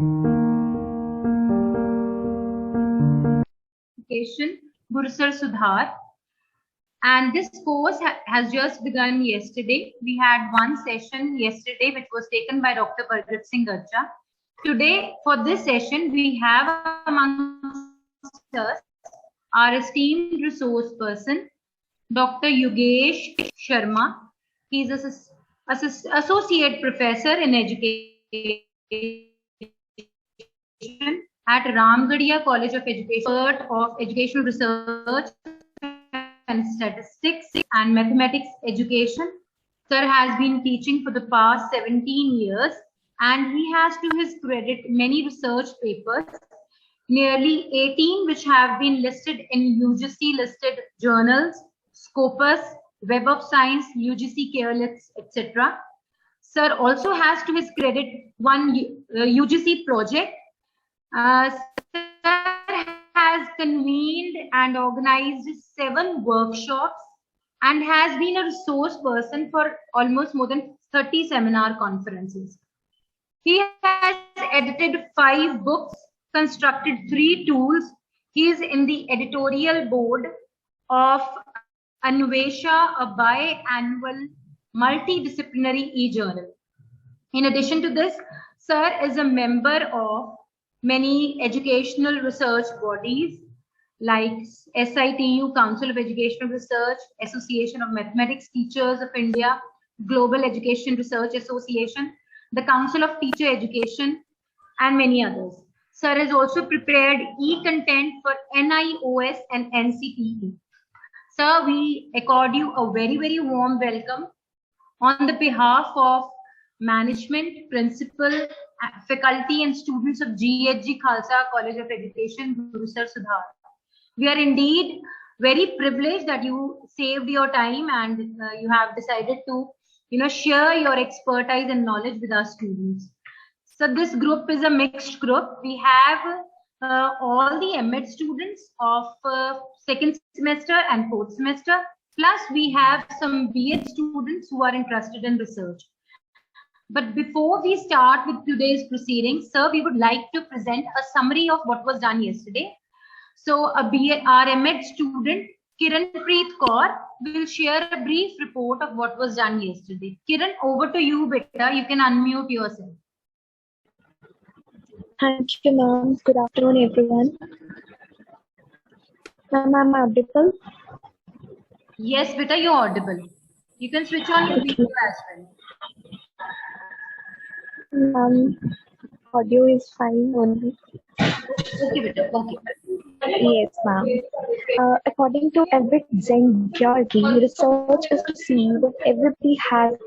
Education, Gurusar Sadhar. And this course has just begun yesterday. We had one session yesterday which was taken by Dr. Pargat Singh Garcha. Today, for this session, we have amongst us our esteemed resource person, Dr. Yogesh Sharma. He is associate professor in education at Ramgarhia College of Education of Educational Research and Statistics and Mathematics Education. Sir has been teaching for the past 17 years and he has to his credit many research papers, nearly 18 which have been listed in UGC listed journals, Scopus, Web of Science, UGC Careless, etc. Sir also has to his credit one UGC project. Sir has convened and organized 7 workshops and has been a resource person for almost more than 30 seminar conferences. He has edited 5 books, constructed 3 tools. He is in the editorial board of Anvesha, a biannual multidisciplinary e-journal. In addition to this, Sir is a member of many educational research bodies like SITU, Council of Educational Research, Association of Mathematics Teachers of India, Global Education Research Association, the Council of Teacher Education, and many others. Sir has also prepared e-content for NIOS and NCTE. Sir, we accord you a very, very warm welcome on the behalf of management, principal, faculty and students of GHG Khalsa College of Education, Gurusar Sadhar. We are indeed very privileged that you saved your time and you have decided to share your expertise and knowledge with our students. So this group is a mixed group. We have all the M.Ed students of 2nd semester and 4th semester, plus we have some B.Ed students who are interested in research. But before we start with today's proceedings, sir, we would like to present a summary of what was done yesterday. So our M.Ed student, Kiranpreet Kaur, will share a brief report of what was done yesterday. Kiran, over to you, beta. You can unmute yourself. Thank you, ma'am. Good afternoon, everyone. Ma'am, I'm audible? Yes, beta, you're audible. You can switch on your video as well. Audio is fine only. Okay, beta. Okay. Yes, ma'am. According to G.H.G, research is to see what everybody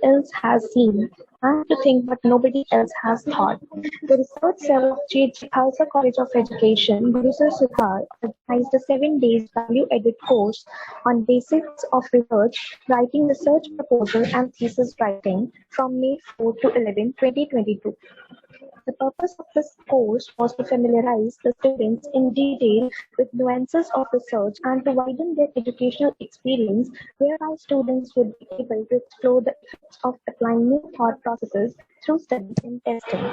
else has seen and to think what nobody else has thought. The research cell of G.H.G. Khalsa College of Education, Gurusar Sadhar, organized a 7-day value-added course on basics of research, writing research proposal and thesis writing from May 4 to 11, 2022. The purpose of this course was to familiarize the students in detail with nuances of research and to widen their educational experience, whereby students would be able to explore the effects of applying new thought processes through study and testing.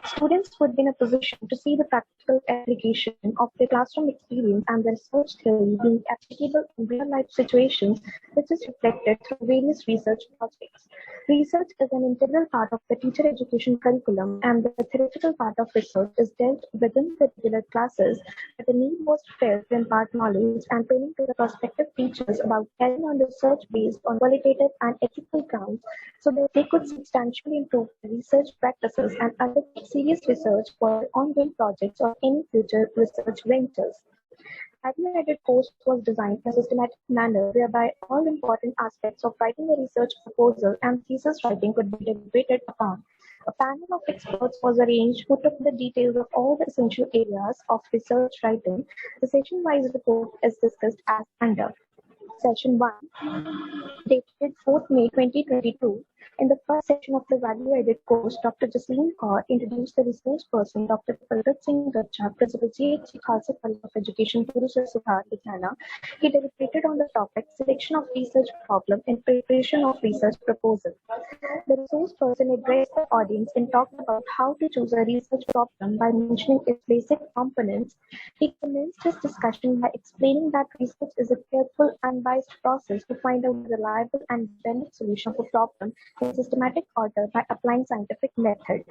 Students would be in a position to see the practical application of their classroom experience and their research theory being applicable in real-life situations, which is reflected through various research projects. Research is an integral part of the teacher education curriculum, and the theoretical part of research is dealt within the regular classes, but the need was felt to impart knowledge and training to the prospective teachers about carrying on research based on qualitative and ethical grounds so that they could substantially improve their research practices and undertake serious research for ongoing projects or any future research ventures. Value-added course was designed in a systematic manner whereby all important aspects of writing a research proposal and thesis writing could be deliberated upon. A panel of experts was arranged who took the details of all the essential areas of research writing. The session-wise report is discussed as under. Session 1, dated 4th May 2022, In the first section of the value-added course, Dr. Jasleen Kaur introduced the resource person, Dr. Palgat Singh Gachha, Principal G.H.G. Khalsa College of Education, Gurusar Sadhar, Ludhiana. He deliberated on the topic selection of research problem and preparation of research proposal. The resource person addressed the audience and talked about how to choose a research problem by mentioning its basic components. He commenced his discussion by explaining that research is a careful, unbiased process to find a reliable and dynamic solution of a problem in systematic order by applying scientific method.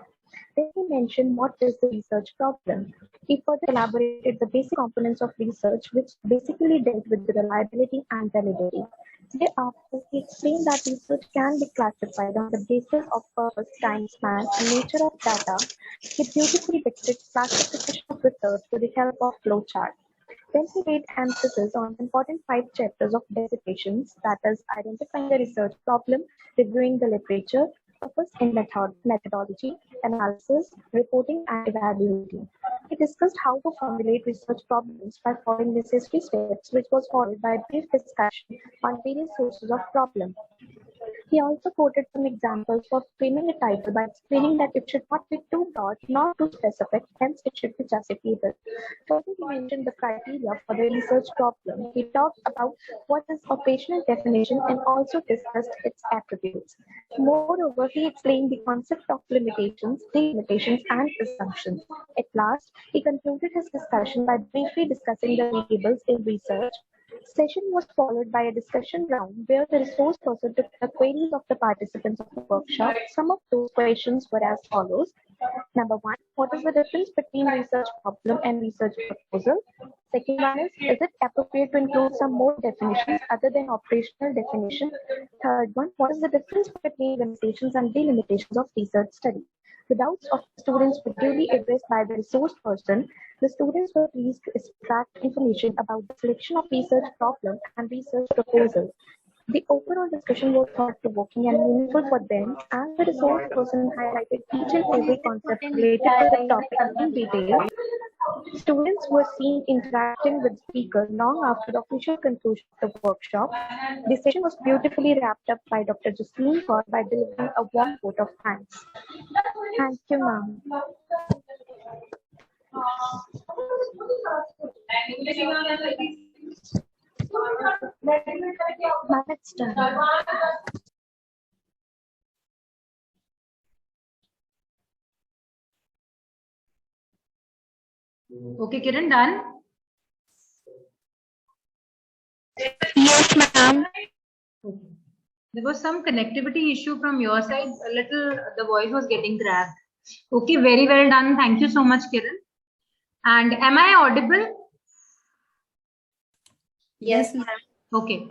Then he mentioned what is the research problem. He further elaborated the basic components of research, which basically dealt with the reliability and validity. Thereafter, he explained that research can be classified on the basis of purpose, time span, and nature of data. He beautifully depicted classification of research with the help of flowchart. Then he laid emphasis on important 5 chapters of dissertations, that is, identifying the research problem, reviewing the literature, purpose and methodology, analysis, reporting, and evaluating. He discussed how to formulate research problems by following necessary steps, which was followed by a brief discussion on various sources of problem. He also quoted some examples for framing a title by explaining that it should not be too broad nor too specific, hence it should be justifiable. Further, he mentioned the criteria for the research problem. He talked about what is operational definition and also discussed its attributes. Moreover, he explained the concept of limitations, delimitations, and assumptions. At last, he concluded his discussion by briefly discussing the variables in research. Session was followed by a discussion round where the resource person took the queries of the participants of the workshop. Some of those questions were as follows. Number one, what is the difference between research problem and research proposal? Second one is it appropriate to include some more definitions other than operational definition? Third one, what is the difference between limitations and delimitations of research study? The doubts of the students were duly addressed by the resource person. The students were pleased to extract information about the selection of research problem and research proposal. The overall discussion was thought-provoking and meaningful for them, as the resource person highlighted each and every concept related to the topic in detail. Students were seen interacting with speakers long after the official conclusion of the workshop. The session was beautifully wrapped up by Dr. Justine Kaur by delivering a warm vote of thanks. Thank you, ma'am. Ma'am, it's done. Okay, Kiran, done? Yes, ma'am. Okay. There was some connectivity issue from your side. A little, the voice was getting grabbed. Okay, very well done. Thank you so much, Kiran. And am I audible? Yes, ma'am. Okay.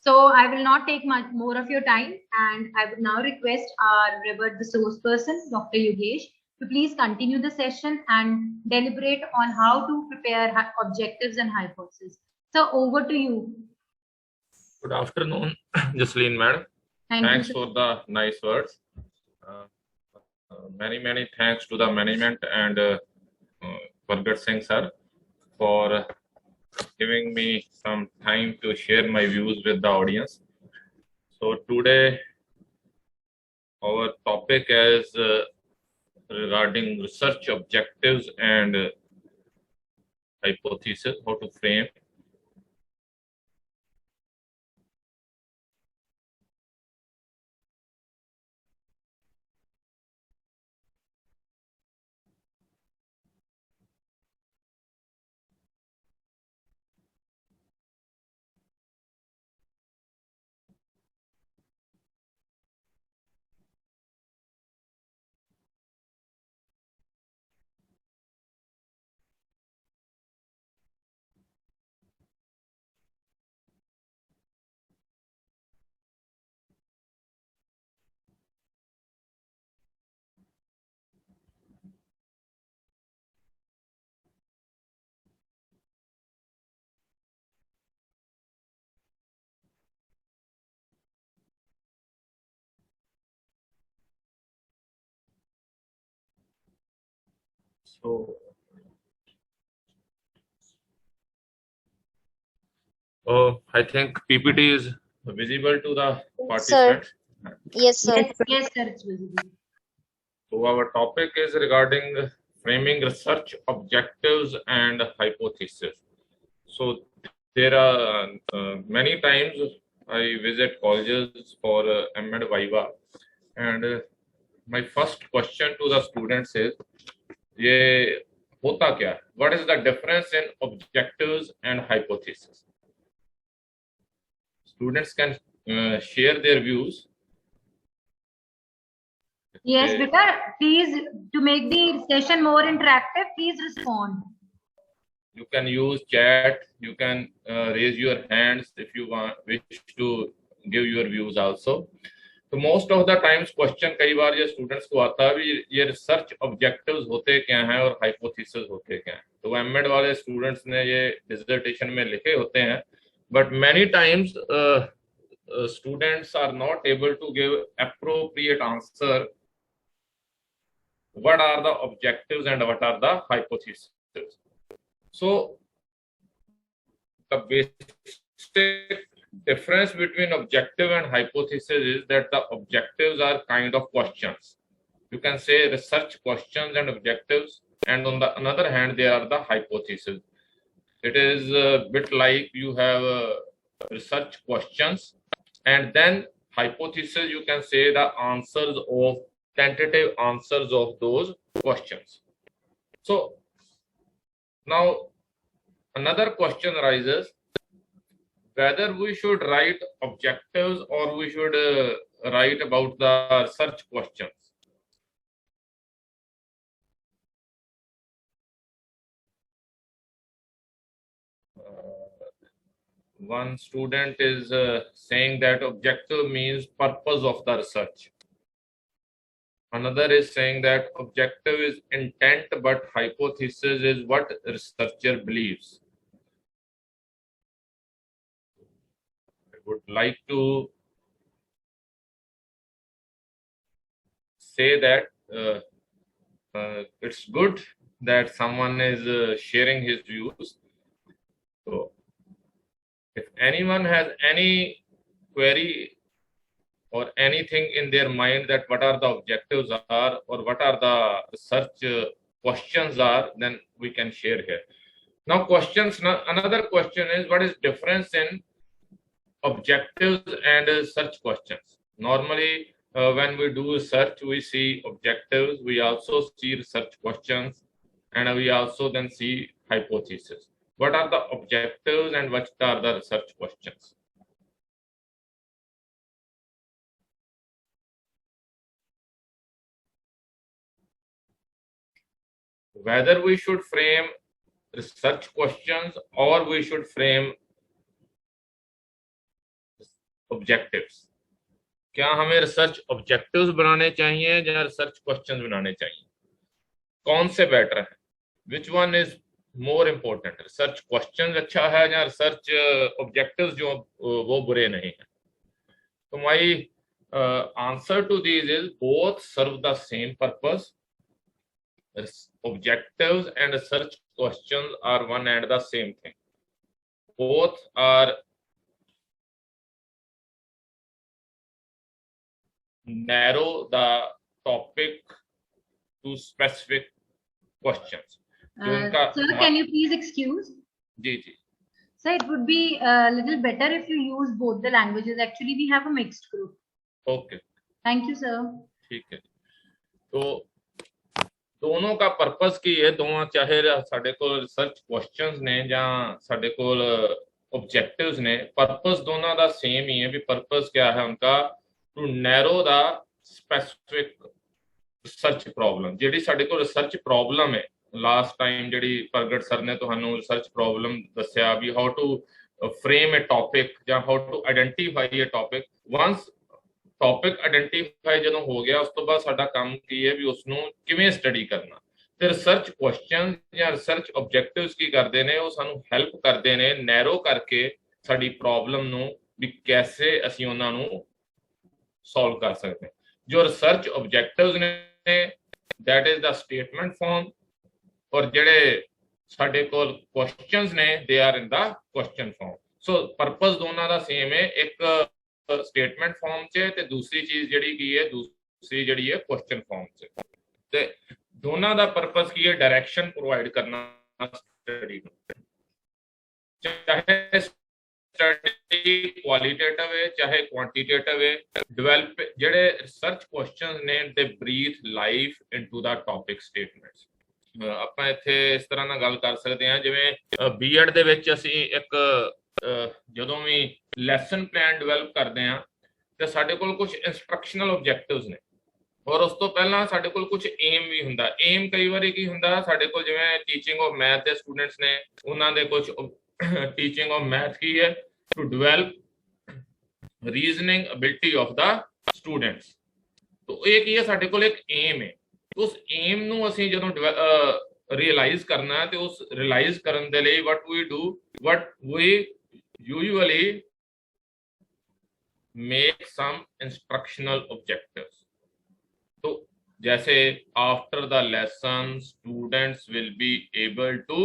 So I will not take much more of your time, and I would now request our revered resource person, Dr. Yogesh, to please continue the session and deliberate on how to prepare objectives and hypotheses. So over to you. Good afternoon, Jasleen madam. Thanks you. for the nice words. Many thanks to the management and Palgat Singh sir for giving me some time to share my views with the audience. So today our topic is regarding research objectives and hypothesis, how to frame. So I think PPT is visible to the participants. Yes, sir. Yes, sir, it's visible. So our topic is regarding framing research objectives and hypothesis. So there are many times I visit colleges for M.Ed Viva, and my first question to the students is, ये होता क्या है? What is the difference in objectives and hypothesis? Students can share their views. Yes, beta, please, to make the session more interactive, please respond. You can use chat, you can raise your hands if you wish to give your views also. तो most of the times question कई बार ये students को आता है भी ये research objectives होते क्या हैं और हाइपोथेसिस होते क्या हैं. तो एमएड वाले स्टूडेंट्स ने ये डिसर्टेशन में लिखे होते हैं, but many times students are not able to give appropriate answer what are the objectives and what are the hypotheses. So the basic difference between objective and hypothesis is that the objectives are kind of questions. You can say research questions and objectives, and on the another hand there are the hypotheses. It is a bit like you have research questions and then hypothesis, you can say the answers of tentative answers of those questions. So now another question arises whether we should write objectives or we should write about the research questions. One student is saying that objective means purpose of the research. Another is saying that objective is intent, but hypothesis is what researcher believes. I would like to say that it's good that someone is sharing his views. So if anyone has any query or anything in their mind that what are the objectives are or what are the research questions are, then we can share here. Now questions, another question is what is difference in objectives and research questions. Normally when we do research we see objectives, we also see research questions, and we also then see hypothesis. What are the objectives and what are the research questions? Whether we should frame research questions or we should frame objectives. क्या हमें research objectives बनाने चाहिए या research questions बनाने चाहिए? कौन से better है? Which one is more important? Research questions अच्छा है या रिसर्च ऑब्जेक्टिव्स जो वो बुरे नहीं हैं? तो my answer to these is both serve the same purpose. Objectives and research questions are one and the same thing. Both are narrow the topic to specific questions. Sir, can you please excuse? Ji. Sir, it would be a little better if you use both the languages. Actually, we have a mixed group. Okay. Thank you, sir. ठीक है. तो दोनों का purpose की है, दोनों चाहे साडे को रिसर्च क्वेश्चंस ने या साडे को ऑब्जेक्टिव्स ने, पर्पस दोनों का सेम ही है. भी पर्पस क्या है उनका? To narrow the specific research problem. ਜਿਹੜੀ ਸਾਡੇ ਕੋਲ ਰਿਸਰਚ ਪ੍ਰੋਬਲਮ ਹੈ, ਲਾਸਟ ਟਾਈਮ ਜਿਹੜੀ ਪ੍ਰਗਟ ਸਰ ਨੇ ਤੁਹਾਨੂੰ ਰਿਸਰਚ ਪ੍ਰੋਬਲਮ ਦੱਸਿਆ ਵੀ how to frame a topic ਜਾਂ how to identify a topic. Once topic identify ਜਦੋਂ ਹੋ ਗਿਆ, ਉਸ ਤੋਂ ਬਾਅਦ ਸਾਡਾ ਕੰਮ ਕੀ ਹੈ ਵੀ ਉਸ ਨੂੰ ਕਿਵੇਂ ਸਟੱਡੀ ਕਰਨਾ. ਤੇ ਰਿਸਰਚ ਕੁਐਸਚਨ ਜਾਂ ਰਿਸਰਚ ਆਬਜੈਕਟਿਵਸ ਕੀ ਕਰਦੇ ਨੇ, ਉਹ ਸਾਨੂੰ ਹੈਲਪ ਕਰਦੇ ਨੇ ਨੈਰੋ ਕਰਕੇ ਸਾਡੀ ਪ੍ਰੋਬਲਮ ਨੂੰ ਵੀ ਕੈਸੇ ਅਸੀਂ ਉਹਨਾਂ ਨੂੰ ਸੋਲਵ ਕਰ ਸਕਦੇ ਹਾਂ. ਜੋ ਰਿਸਰਚ ਆਬਜੈਕਟਿਵਸ ਨੇ that is the statement form, और ਜਿਹੜੇ ਸਾਡੇ ਕੋਲ questions ਨੇ they are in the question form. So purpose ਦੋਨਾਂ ਦਾ same ਹੈ. ਇੱਕ स्टेटमेंट फॉर्म च ते दूसरी चीज जिहड़ी की है दूसरी जिहड़ी है क्वेश्चन फॉर्म च ते दोनों का पर्पस की है डायरेक्शन प्रोवाइड करना स्टडी नूं चाहे स्टडी क्वालिटेटिव है चाहे क्वांटिटेटिव है डेवलप जिहड़े रिसर्च क्वेश्चंस ने they breathe life into the topic statements ਆਪਾਂ ਇੱਥੇ ਇਸ ਤਰ੍ਹਾਂ ਨਾਲ ਗੱਲ ਕਰ ਸਕਦੇ ਹਾਂ ਜਿਵੇਂ ਬੀਐਡ ਦੇ ਵਿੱਚ ਅਸੀਂ ਇੱਕ ਜਦੋਂ ਵੀ ਲੈਸਨ ਪਲਾਨ ਡਿਵੈਲਪ ਕਰਦੇ ਹਾਂ ਤੇ ਸਾਡੇ ਕੋਲ ਕੁਝ ਇੰਸਟਰਕਸ਼ਨਲ ਆਬਜੈਕਟਿਵਸ ਨੇ ਔਰ ਉਸ ਤੋਂ ਪਹਿਲਾਂ ਸਾਡੇ ਕੋਲ ਕੁਝ ਏਮ ਵੀ ਹੁੰਦਾ ਏਮ ਕਈ ਵਾਰੀ ਕੀ ਹੁੰਦਾ ਸਾਡੇ ਕੋਲ ਜਿਵੇਂ ਟੀਚਿੰਗ ਆਫ ਮੈਥ ਦੇ ਸਟੂਡੈਂਟਸ ਨੇ ਉਹਨਾਂ ਦੇ ਕੁਝ ਟੀਚਿੰਗ ਆਫ ਮੈਥ ਕੀ ਹੈ to develop reasoning ability of the students तो ਇਹ ਕੀ ਹੈ ਸਾਡੇ ਕੋਲ ਇੱਕ ਏਮ ਹੈ उस एम ਨੂੰ ਅਸੀਂ ਜਦੋਂ ਰਿਅਲਾਈਜ਼ ਕਰਨਾ ਹੈ ਤੇ ਉਸ ਰਿਅਲਾਈਜ਼ ਕਰਨ ਦੇ ਲਈ what we usually make some instructional objectives तो जैसे after the lesson students will be able to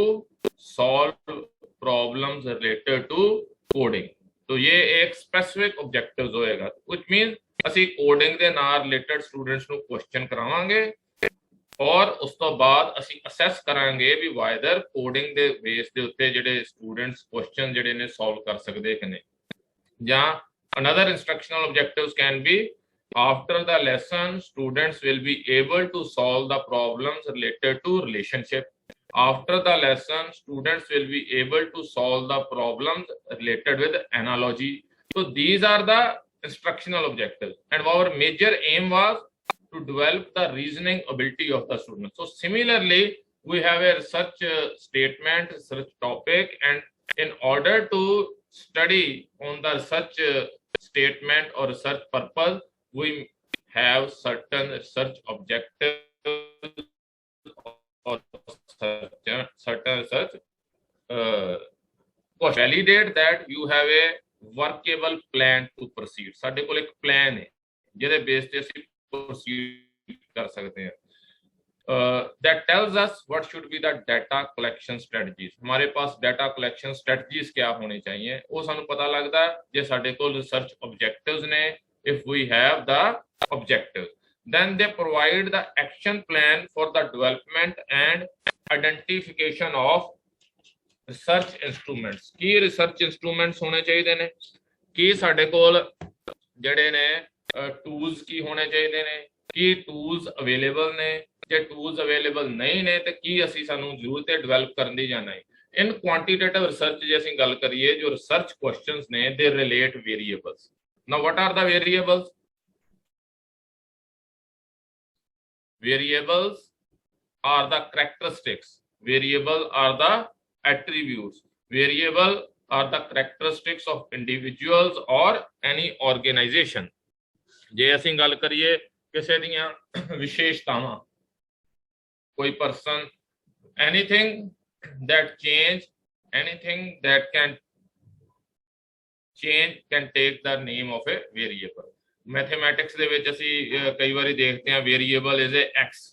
solve problems related to coding तो ये एक specific objectives होएगा which means ਅਸੀਂ ਕੋਡਿੰਗ ਦੇ ਨਾਲ ਰਿਲੇਟਡ ਸਟੂਡੈਂਟਸ ਨੂੰ ਕੁਐਸਚਨ ਕਰਾਵਾਂਗੇ और उस तो बाद ਅਸੀਂ ਅਸੈਸ ਕਰਾਂਗੇ ਵੀ ਵਾਇਦਰ ਕੋਡਿੰਗ ਦੇ ਬੇਸ ਦੇ ਉੱਤੇ ਜਿਹੜੇ ਸਟੂਡੈਂਟਸ ਕੁਐਸਚਨ ਜਿਹੜੇ ਨੇ ਸੋਲਵ ਕਰ ਸਕਦੇ ਕਿ ਨਹੀਂ ਜਾਂ another instructional objectives can be after the lesson students will be able to solve the problems related to relationship after the lesson students will be able to solve the problems related with analogy so these are the instructional objectives and our major aim was to develop the reasoning ability of the student. So similarly, we have a research statement, research topic, and in order to study on the research statement or research purpose, we have certain research objectives or certain research validate that you have a workable plan to proceed. ਸਾਡੇ ਕੋਲ ਇੱਕ plan ਹੈ ਜਿਹਦੇ base ਤੇ ਅਸੀਂ proceed कर सकते हैं that tells us what should be the data collection strategies हमारे पास data collection strategies क्या होनी चाहिए वो सानू पता लगता है जे साडे कोल research objectives ने if we have the objectives then they provide the action plan for the development and identification of research instruments की research instruments होने चाहिए ने की साडे कोल ਜਿਹੜੇ ਨੇ ਟੂਲਸ ਕੀ ਹੋਣੇ ਚਾਹੀਦੇ ਨੇ ਕੀ ਟੂਲਸ ਅਵੇਲੇਬਲ ਨੇ ਜੇ ਟੂਲਸ ਅਵੇਲੇਬਲ ਨਹੀਂ ਨੇ ਤੇ ਕੀ ਅਸੀਂ ਸਾਨੂੰ ਜ਼ਰੂਰਤ ਹੈ ਡਿਵੈਲਪ ਕਰਨ ਦੀ ਜਾਂ ਨਹੀਂ ਇਨ ਕੁਆਂਟੀਟੇਟਿਵ ਰਿਸਰਚ ਜੇ ਅਸੀਂ ਗੱਲ ਕਰੀਏ ਜੋ ਰਿਸਰਚ ਕੁਐਸਚਨਸ ਨੇ ਦੇ relate variables now what are the variables variables are the characteristics variable are the attributes variable are the characteristics of individuals or any organization ਜੇ ਅਸੀਂ ਗੱਲ ਕਰੀਏ ਕਿਸੇ ਦੀਆਂ ਵਿਸ਼ੇਸ਼ਤਾਵਾਂ ਕੋਈ person anything that change anything that can change can take the name of a variable mathematics ਦੇ ਵਿੱਚ ਅਸੀਂ ਕਈ ਵਾਰੀ ਦੇਖਦੇ ਹਾਂ ਵੇਰੀਏਬਲ ਇਜ਼ ਅ x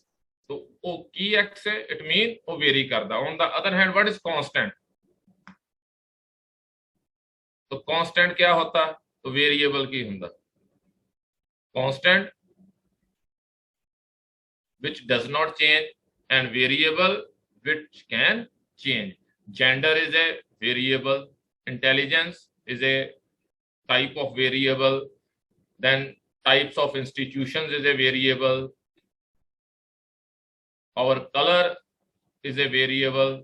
तो वो की x है इट मीन वो वेरी करता on the other hand what is constant तो कांस्टेंट क्या होता तो वेरिएबल की हुंदा constant which does not change and variable which can change gender is a variable intelligence is a type of variable then types of institutions is a variable our color is a variable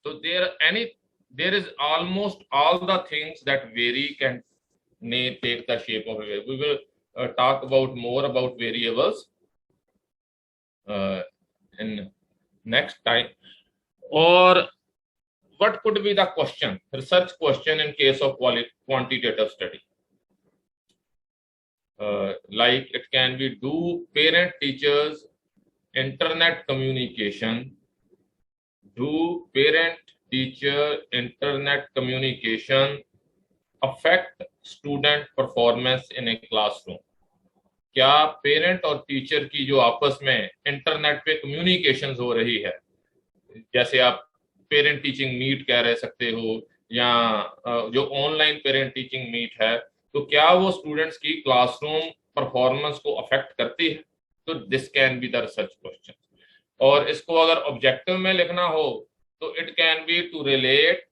so there is almost all the things that vary may take the shape of a variable. We will talk about more about variables in next time or what could be the question research question in case of quantitative study like it can be do parent teachers internet communication do parent teacher internet communication affect student performance in a classroom क्या parent और teacher की जो आपस में internet पे communication हो रही है जैसे आप पेरेंट टीचिंग मीट कह रह सकते हो या जो ऑनलाइन पेरेंट टीचिंग मीट है तो क्या वो स्टूडेंट्स की क्लासरूम परफॉर्मेंस को अफेक्ट करती है? तो this can be the research question. और इसको अगर ऑब्जेक्टिव में लिखना हो तो it can be to relate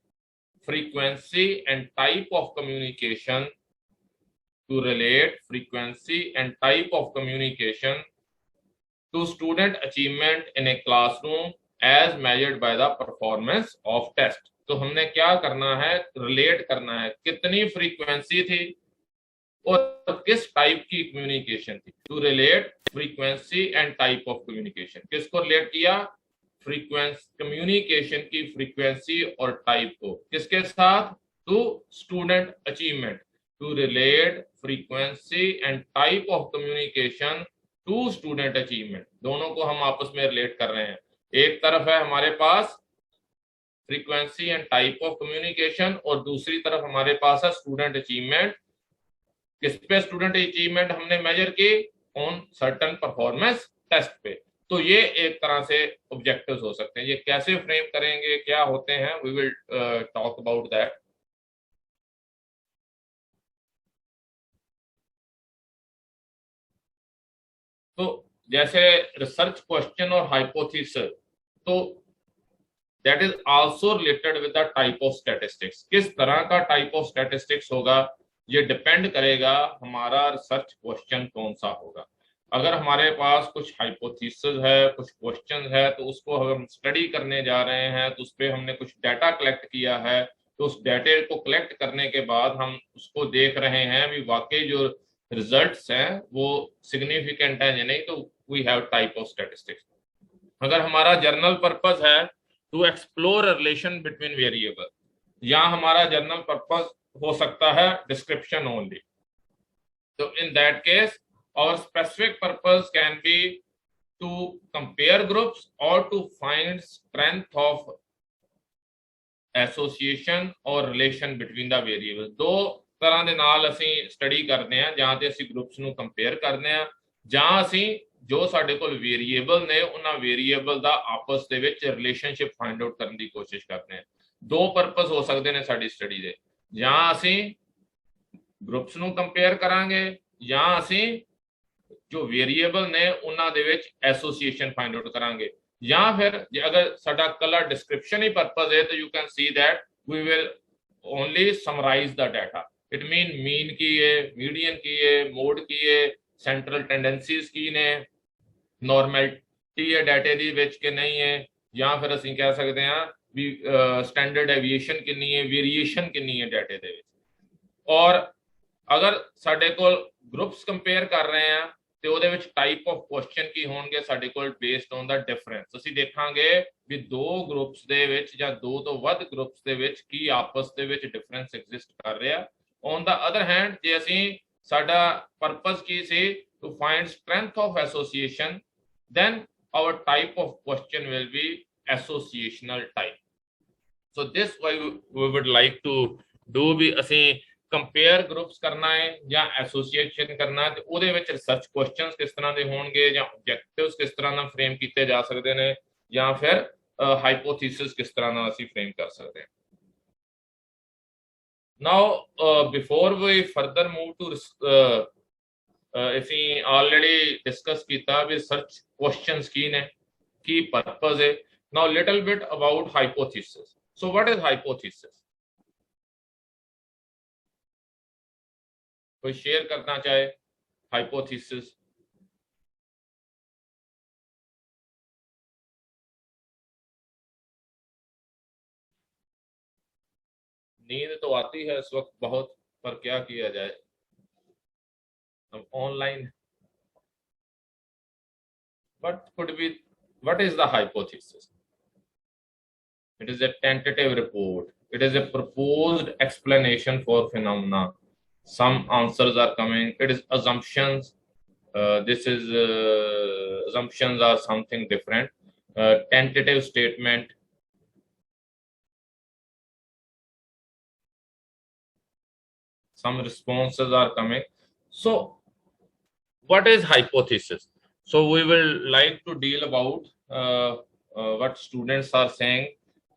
frequency and type of communication to relate frequency and type of communication to student achievement in a classroom as measured by the performance of test। तो हमने क्या करना है, relate करना है कितनी frequency थी और किस टाइप की कम्युनिकेशन थी। To relate frequency and type of communication, किसको रिलेट किया, फ्रीक्वेंसी कम्युनिकेशन की फ्रीक्वेंसी और टाइप को, किसके साथ, to student achievement. To relate frequency and type of communication to student achievement, दोनों को हम आपस में रिलेट कर रहे हैं। एक तरफ है हमारे पास frequency and type of communication और दूसरी तरफ हमारे पास है स्टूडेंट अचीवमेंट। किस पे स्टूडेंट अचीवमेंट हमने मेजर की, ऑन सर्टेन परफॉर्मेंस टेस्ट पे। तो ये एक तरह से ऑब्जेक्टिव्स हो सकते हैं। ये कैसे फ्रेम करेंगे, क्या होते हैं, we will talk about that. तो जैसे रिसर्च क्वेश्चन और हाइपोथेसिस, तो that is also related with the type of statistics. किस तरह का टाइप ऑफ स्टैटिस्टिक्स होगा, ये डिपेंड करेगा हमारा रिसर्च क्वेश्चन कौन सा होगा। अगर हमारे पास कुछ हाइपोथेसिस है, कुछ क्वेश्चन है, तो उसको हम स्टडी करने जा रहे हैं, तो उस पर हमने कुछ डाटा कलेक्ट किया है, तो उस डाटे को कलेक्ट करने के बाद हम उसको देख रहे हैं भी वाकई जो रिजल्ट्स हैं वो सिग्निफिकेंट है या नहीं, तो we have type of statistics. अगर हमारा जर्नल पर्पस है to explore relation between variable, या हमारा जर्नल पर्पस हो सकता है डिस्क्रिप्शन ओनली, तो in that case our specific purpose can be to compare groups or to find strength of association or relation between the variables। दो तरह ਦੇ ਨਾਲ ਅਸੀਂ ਸਟੱਡੀ ਕਰਦੇ ਹਾਂ, ਜਾਂ ਤੇ ਅਸੀਂ ਗਰੁੱਪਸ ਨੂੰ ਕੰਪੇਅਰ ਕਰਦੇ ਹਾਂ, ਜਾਂ ਅਸੀਂ ਜੋ ਸਾਡੇ ਕੋਲ ਵੇਰੀਏਬਲ ਨੇ ਉਹਨਾਂ ਵੇਰੀਏਬਲ ਦਾ ਆਪਸ ਦੇ ਵਿੱਚ ਰਿਲੇਸ਼ਨਸ਼ਿਪ ਫਾਈਂਡ ਆਊਟ ਕਰਨ ਦੀ ਕੋਸ਼ਿਸ਼ ਕਰਦੇ ਹਾਂ। ਦੋ ਪਰਪਸ ਹੋ ਸਕਦੇ ਨੇ ਸਾਡੀ ਸਟੱਡੀ ਦੇ, ਜਾਂ ਅਸੀਂ ਗਰੁੱਪਸ ਨੂੰ ਕੰਪੇਅਰ ਕਰਾਂਗੇ, ਜਾਂ ਅਸੀਂ जो वेरिएबल ने उन्हां दे विच एसोसिएशन फाइंड आउट करांगे, या फिर अगर साडा कलर डिस्क्रिप्शन ही पर्पस है तो you can see that we will only summarise the data. It mean की है, मीडियन की है, मोड की है, सेंट्रल टेंडेंसीज की ने, नॉर्मैलिटी है डाटे दी विच के नहीं है, या फिर ਅਸੀਂ कह सकते हैं भी स्टैंडर्ड एविएशन कितनी है, वेरिएशन कितनी है डाटे दे विच। और अगर साडे कोल ग्रुप्स कंपेयर कर रहे हैं ਤੇ ਉਹਦੇ ਵਿੱਚ ਟਾਈਪ ਆਫ ਕੁਐਸਚਨ ਕੀ ਹੋਣਗੇ ਸਾਡੇ ਕੋਲ, ਬੇਸਡ ਔਨ ਦਾ ਡਿਫਰੈਂਸ। ਅਸੀਂ ਦੇਖਾਂਗੇ ਵੀ ਦੋ ਗਰੁੱਪਸ ਦੇ ਵਿੱਚ ਜਾਂ ਦੋ ਤੋਂ ਵੱਧ ਗਰੁੱਪਸ ਦੇ ਵਿੱਚ ਕੀ ਆਪਸ ਦੇ ਵਿੱਚ ਡਿਫਰੈਂਸ ਐਗਜ਼ਿਸਟ ਕਰ ਰਿਹਾ। ਔਨ ਦਾ ਅਦਰ ਹੈਂਡ ਜੇ ਅਸੀਂ ਸਾਡਾ ਪਰਪਸ ਕੀ ਸੀ to find strength of association, then our type of question will be associational type। so this why we would like to do भी ਅਸੀਂ ਕੰਪੇਅਰ ਗਰੁੱਪਸ ਕਰਨਾ ਹੈ ਜਾਂ ਐਸੋਸੀਏਸ਼ਨ ਕਰਨਾ ਹੈ, ਤੇ ਉਹਦੇ ਵਿੱਚ ਰਿਸਰਚ ਕੁਐਸਚਨਸ ਕਿਸ ਤਰ੍ਹਾਂ ਦੇ ਹੋਣਗੇ, ਜਾਂ ਆਬਜੈਕਟਿਵਸ ਕਿਸ ਤਰ੍ਹਾਂ ਨਾਲ ਫਰੇਮ ਕੀਤੇ ਜਾ ਸਕਦੇ ਨੇ, ਜਾਂ ਫਿਰ ਹਾਈਪੋਥੀਸਿਸ ਕਿਸ ਤਰ੍ਹਾਂ ਨਾਲ ਅਸੀਂ ਫਰੇਮ ਕਰ ਸਕਦੇ ਹਾਂ। Now before we further move to ਅਸੀਂ ਆਲਰੇਡੀ ਡਿਸਕਸ ਕੀਤਾ ਵੀ ਰਿਸਰਚ ਕੁਐਸਚਨਸ ਕੀ ਨੇ, ਕੀ ਪਰਪਸ ਹੈ। Now little bit about hypothesis. So what is hypothesis? कोई शेयर करना चाहे हाइपोथेसिस? नींद तो आती है इस वक्त बहुत, पर क्या किया जाए, अब online. what is the hypothesis? It is a tentative report, it is a proposed explanation for phenomena, some answers are coming, it is assumptions, this is assumptions are something different, tentative statement, some responses are coming. So what is hypothesis? So we will like to deal about what students are saying।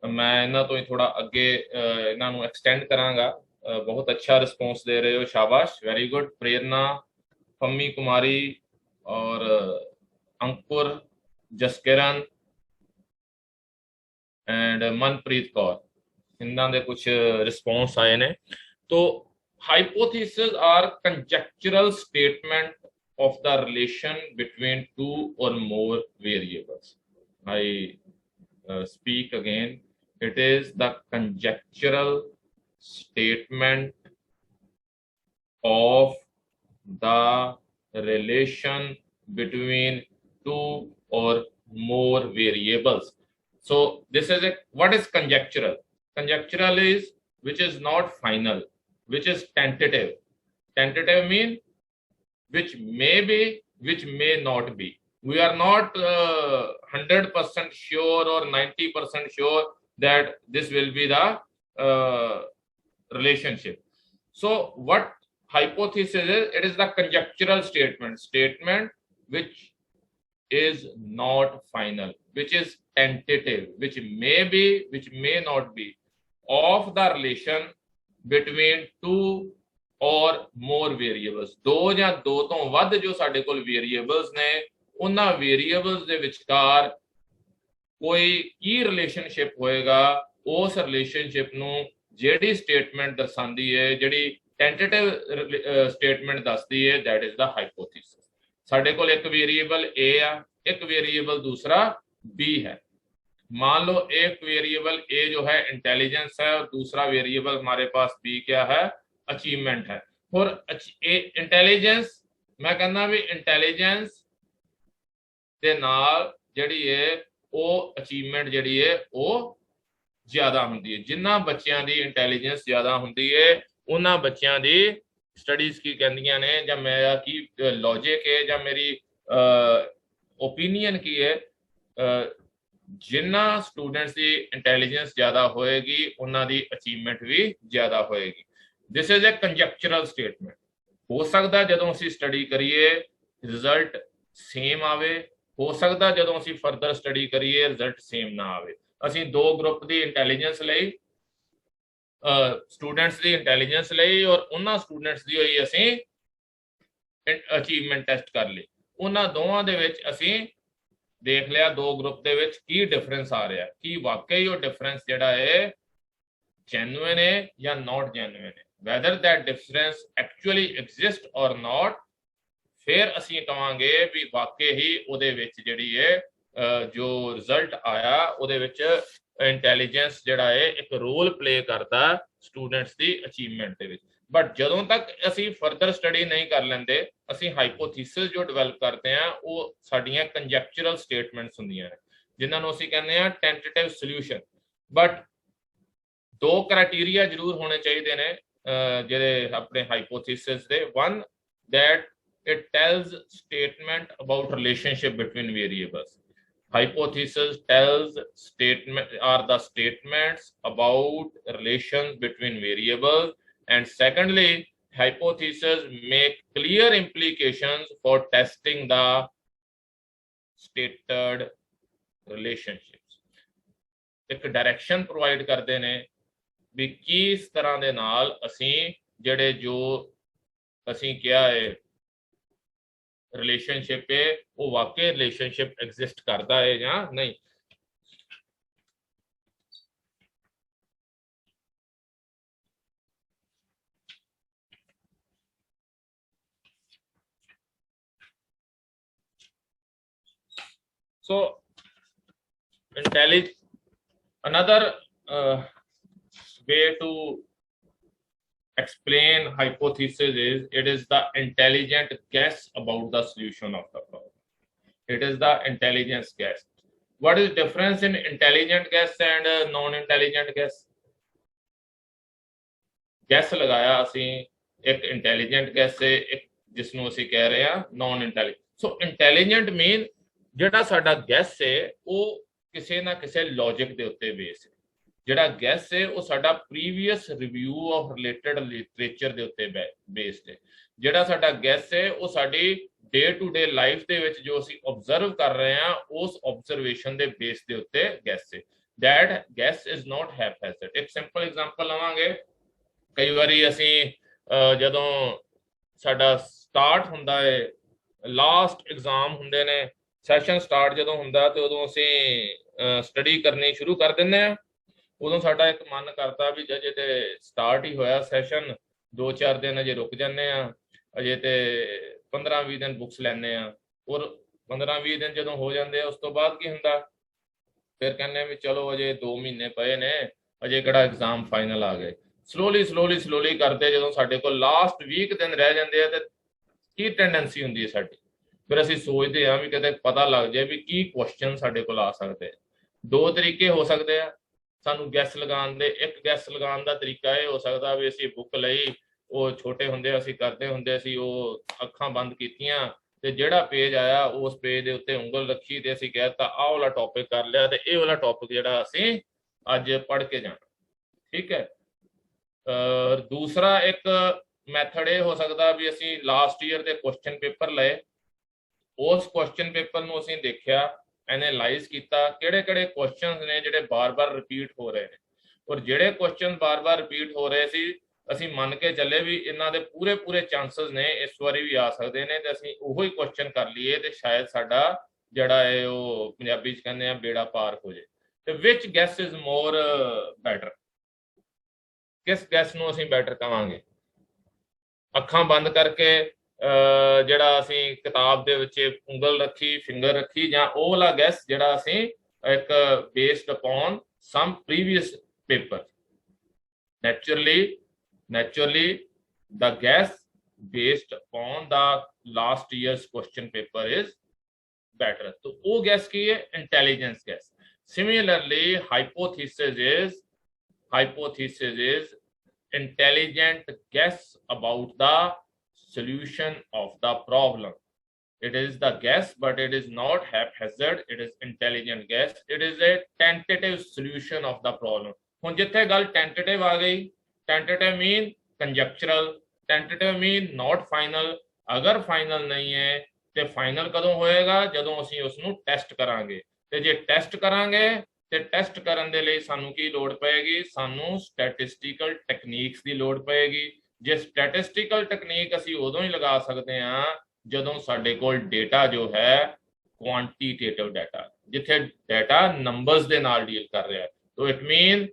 मैं ਇਹਨਾਂ ਤੋਂ ਹੀ ਥੋੜਾ ਅੱਗੇ ਇਹਨਾਂ ਨੂੰ extend ਕਰਾਂਗਾ बहुत अच्छा रिस्पॉन्स दे रहे हो, शाबाश, वेरी गुड। प्रेरणा, पम्मी कुमारी और अंकुर, जसकिरण एंड मनप्रीत कौर, इन्हों के कुछ रिस्पॉन्स आए ने। तो hypothesis are conjectural statement of the relation between two or more variables. I speak again. It is the conjectural statement of the relation between two or more variables. So this is a, what is conjectural? Conjectural is which is not final, which is tentative. Tentative mean which may be, which may not be. We are not 100% sure or 90% sure that this will be the relationship. So what hypothesis is? It is the conjectural statement which is not final, which is tentative, which may be, which may not be, of the relation between two और more variables, दो या दो तो ਵੱਧ जो ਸਾਡੇ ਕੋਲ variables ਨੇ, ਉਹਨਾਂ variables ਦੇ ਵਿਚਕਾਰ ਕੋਈ ਕੀ ਰਿਲੇਸ਼ਨਸ਼ਿਪ ਹੋਏਗਾ, ਉਸ ਰਿਲੇਸ਼ਨਸ਼ਿਪ ਨੂੰ ਜਿਹੜੀ ਸਟੇਟਮੈਂਟ ਦਰਸਾਉਂਦੀ ਹੈ, ਜਿਹੜੀ ਟੈਂਟੇਟਿਵ ਸਟੇਟਮੈਂਟ ਦੱਸਦੀ ਹੈ, that is the hypothesis. ਸਾਡੇ ਕੋਲ ਇੱਕ ਵੇਰੀਏਬਲ A ਆ, ਇੱਕ ਵੇਰੀਏਬਲ ਦੂਸਰਾ B है। मान लो एक वेरिएबल A जो है इंटेलिजेंस है और दूसरा वेरिएबल हमारे पास B क्या है, अचीवमेंट है। और इंटेलिजेंस मैं कहना भी इंटेलिजेंस ਦੇ ਨਾਲ ਜਿਹੜੀ ਹੈ ਉਹ ਅਚੀਵਮੈਂਟ ਜਿਹੜੀ ਹੈ ਉਹ ਜ਼ਿਆਦਾ ਹੁੰਦੀ ਹੈ। ਜਿੰਨਾ ਬੱਚਿਆਂ ਦੀ ਇੰਟੈਲੀਜੈਂਸ ਜ਼ਿਆਦਾ ਹੁੰਦੀ ਹੈ, ਉਹਨਾਂ ਬੱਚਿਆਂ ਦੀ ਸਟੱਡੀਜ਼ ਕੀ ਕਹਿੰਦੀਆਂ ਨੇ, ਜਾਂ ਮੇਰਾ ਕੀ ਲੌਜਿਕ ਹੈ, ਜਾਂ ਮੇਰੀ ਓਪੀਨੀਅਨ ਕੀ ਹੈ, ਜਿੰਨਾ ਸਟੂਡੈਂਟਸ ਦੀ ਇੰਟੈਲੀਜੈਂਸ ਜ਼ਿਆਦਾ ਹੋਏਗੀ, ਉਹਨਾਂ ਦੀ ਅਚੀਵਮੈਂਟ ਵੀ ਜ਼ਿਆਦਾ ਹੋਏਗੀ। This is a conjectural statement. ਹੋ ਸਕਦਾ ਜਦੋਂ ਅਸੀਂ ਸਟੱਡੀ ਕਰੀਏ ਰਿਜ਼ਲਟ ਸੇਮ ਆਵੇ, ਹੋ ਸਕਦਾ ਜਦੋਂ ਅਸੀਂ ਫਰਦਰ ਸਟੱਡੀ ਕਰੀਏ ਰਿਜ਼ਲਟ ਸੇਮ ਨਾ ਆਵੇ। ਅਸੀਂ ਦੋ ਗਰੁੱਪ ਦੀ ਇੰਟੈਲੀਜੈਂਸ ਲਈ, ਸਟੂਡੈਂਟਸ ਦੀ ਇੰਟੈਲੀਜੈਂਸ ਲਈ ਔਰ ਉਹਨਾਂ ਸਟੂਡੈਂਟਸ ਦੀ ਹੋਈ ਅਸੀਂ ਅਚੀਵਮੈਂਟ ਟੈਸਟ ਕਰ ਲਈ। ਉਹਨਾਂ ਦੋਵਾਂ ਦੇ ਵਿੱਚ ਅਸੀਂ ਦੇਖ ਲਿਆ ਦੋ ਗਰੁੱਪ ਦੇ ਵਿੱਚ ਕੀ ਡਿਫਰੈਂਸ ਆ ਰਿਹਾ, ਕੀ ਵਾਕਈ ਉਹ ਡਿਫਰੈਂਸ ਜਿਹੜਾ ਹੈ ਜੈਨੂਇਨ ਹੈ ਜਾਂ ਨੋਟ ਜੈਨੂਇਨ ਹੈ, whether that difference actually exist or not। ਫਿਰ ਅਸੀਂ ਕਹਾਂਗੇ ਵੀ ਵਾਕਈ ਹੀ ਉਹਦੇ ਵਿੱਚ ਜਿਹੜੀ ਹੈ ਜੋ ਰਿਜ਼ਲਟ ਆਇਆ ਉਹਦੇ ਵਿੱਚ ਇੰਟੈਲੀਜੈਂਸ ਜਿਹੜਾ ਹੈ ਇੱਕ ਰੋਲ ਪਲੇ ਕਰਦਾ ਸਟੂਡੈਂਟਸ ਦੀ ਅਚੀਵਮੈਂਟ ਦੇ ਵਿੱਚ। ਬਟ ਜਦੋਂ ਤੱਕ ਅਸੀਂ ਫਰਦਰ ਸਟੱਡੀ ਨਹੀਂ ਕਰ ਲੈਂਦੇ, ਅਸੀਂ ਹਾਈਪੋਥੀਸਿਸ ਜੋ ਡਿਵੈਲਪ ਕਰਦੇ ਹਾਂ ਉਹ ਸਾਡੀਆਂ ਕੰਜੈਕਚਰਲ ਸਟੇਟਮੈਂਟਸ ਹੁੰਦੀਆਂ ਨੇ, ਜਿਨ੍ਹਾਂ ਨੂੰ ਅਸੀਂ ਕਹਿੰਦੇ ਹਾਂ ਟੈਂਟੇਟਿਵ ਸੋਲੂਸ਼ਨ। ਬਟ ਦੋ ਕ੍ਰਾਈਟੀਰੀਆ ਜ਼ਰੂਰ ਹੋਣੇ ਚਾਹੀਦੇ ਨੇ ਜਿਹੜੇ ਆਪਣੇ ਹਾਈਪੋਥੀਸਿਸ ਦੇ। One, that it tells statement about relationship between variables. Hypothesis tells statement are the statements about relations between variables, and secondly hypothesis make clear implications for testing the stated relationships। एक direction provide करते ने भी किस तरह दे नाल ਅਸੀਂ ਜਿਹੜੇ ਜੋ ਅਸੀਂ ਕਿਹਾ ਹੈ ਰਿਲੇਸ਼ਨਸ਼ਿਪ ਹੈ ਉਹ ਵਾਕਈ ਰਿਲੇਸ਼ਨਸ਼ਿਪ ਐਗਜ਼ਿਸਟ ਕਰਦਾ ਹੈ ਜਾਂ ਨਹੀਂ। So another way to explain hypothesis is it is the intelligent guess about the solution of the problem. It is the intelligence guess. What is difference in intelligent guess and non-intelligent guess? Guess लगाया ਅਸੀਂ एक intelligent guess है, एक जिसਨੂੰ ਅਸੀਂ ਕਹਿ ਰਹੇ ਹਾਂ non-intelligent। So intelligent mean ਜਿਹੜਾ ਸਾਡਾ guess ਹੈ ਉਹ ਕਿਸੇ ਨਾ ਕਿਸੇ ਲੌਜਿਕ ਦੇ ਉੱਤੇ ਬੇਸ ਹੈ। ਜਿਹੜਾ ਗੈਸ ਹੈ ਉਹ ਸਾਡਾ previous review of related literature ਦੇ ਉੱਤੇ ਬੇਸਡ ਹੈ। ਜਿਹੜਾ ਸਾਡਾ ਗੈਸ ਹੈ ਉਹ ਸਾਡੀ ਡੇ ਟੂ ਡੇ ਲਾਈਫ ਦੇ ਵਿੱਚ ਜੋ ਅਸੀਂ ਓਬਜ਼ਰਵ ਕਰ ਰਹੇ ਹਾਂ ਉਸ ਓਬਜ਼ਰਵੇਸ਼ਨ ਦੇ ਬੇਸ ਦੇ ਉੱਤੇ ਗੈਸ ਹੈ। That guess is not haphazard. ਇੱਕ ਸਿੰਪਲ ਐਗਜ਼ਾਮਪਲ ਲਵਾਂਗੇ, कई बारी असी जदों साडा स्टार्ट हुंदा है लास्ट एग्जाम हुंदे ने सैशन स्टार्ट जदों हुंदा ते उदों असी स्टडी करनी शुरू कर दिंदे आ उदों साडा एक मन करता भी जे ते स्टार्ट ही होया सैशन 2-4 दिन अजे रुक जाने आ अजे ते 15-20 दिन बुक्स लैने आ और 15-20 दिन जदों हो जाते उस तो बाद की हुंदा फिर कहने भी चलो अजे 2 महीने पे ने अजे किहड़ा एग्जाम फाइनल आ गए स्लोली करते जो साडे कोल लास्ट वीक दिन रह जाते हैं की टेंडेंसी हुंदी है साडी फिर असीं सोचते हैं भी किते पता लग जाए भी की क्वेश्चन साडे कोल आ सकते हैं। 2 तरीके हो सकते हैं सानू गैस लगाने दे एक गैस लगाने का तरीका ये हो सकता भी असीं बुक लई वो छोटे हुंदे असीं करदे हुंदे सी वो अखां बंद कीतियां ते जिहड़ा पेज आया उस पेज दे उत्ते उंगल रखी ते असीं कहता आ वाला टॉपिक कर लिया ते इह वाला टॉपिक जिहड़ा असीं अज पढ़ के जाना ठीक है। दूसरा एक मैथड ये हो सकता भी असीं लास्ट ईयर के क्वेश्चन पेपर लए उस क्वेश्चन पेपर नूं असीं देखिया एनालाइज किया किहड़े क्वेश्चन ने जिहड़े बार बार रिपीट हो रहे हैं और जिहड़े क्वेश्चन बार बार रिपीट हो रहे सी असीं मन के चले भी इन्हां दे पूरे चांसेस ने इस वारी भी आ सकते हैं ते असीं उहो ही क्वेश्चन कर लीए ते शायद साडा जिहड़ा है वो पंजाबी च कहंदे आ बेड़ा पार हो जाए। ते which guess is more better किस गैस नूं असीं बैटर कहांगे अखां बंद करके जिहड़ा असीं किताब दे विच उंगल रखी फिंगर रखी जां ओह वाला गैस जिहड़ा असीं एक based upon some previous paper naturally the guess based upon the last year's question paper is better तो वो गैस की है intelligence gas. Similarly hypothesis is intelligent guess about the solution of the problem. It is the guess but it is not haphazard, it is intelligent guess, it is a tentative solution of the problem। हुण जिथे गल tentative आ गई tentative mean conjectural, tentative mean not final, अगर final नहीं है तो final कदों होएगा जदों असीं उसनूं टेस्ट करांगे ते जे टेस्ट करांगे ते टेस्ट करन दे लई सानू की लोड़ पएगी सानू स्टैटिस्टिकल टेक्निक्स की लोड़ पएगी जे स्टैटिस्टिकल टेक्निक असीं उदों ही लगा सकते हैं जदों साडे कोल डेटा जो है क्वांटिटेटिव डाटा जिथे डाटा नंबर्स दे नाल डील कर रहा है तो it mean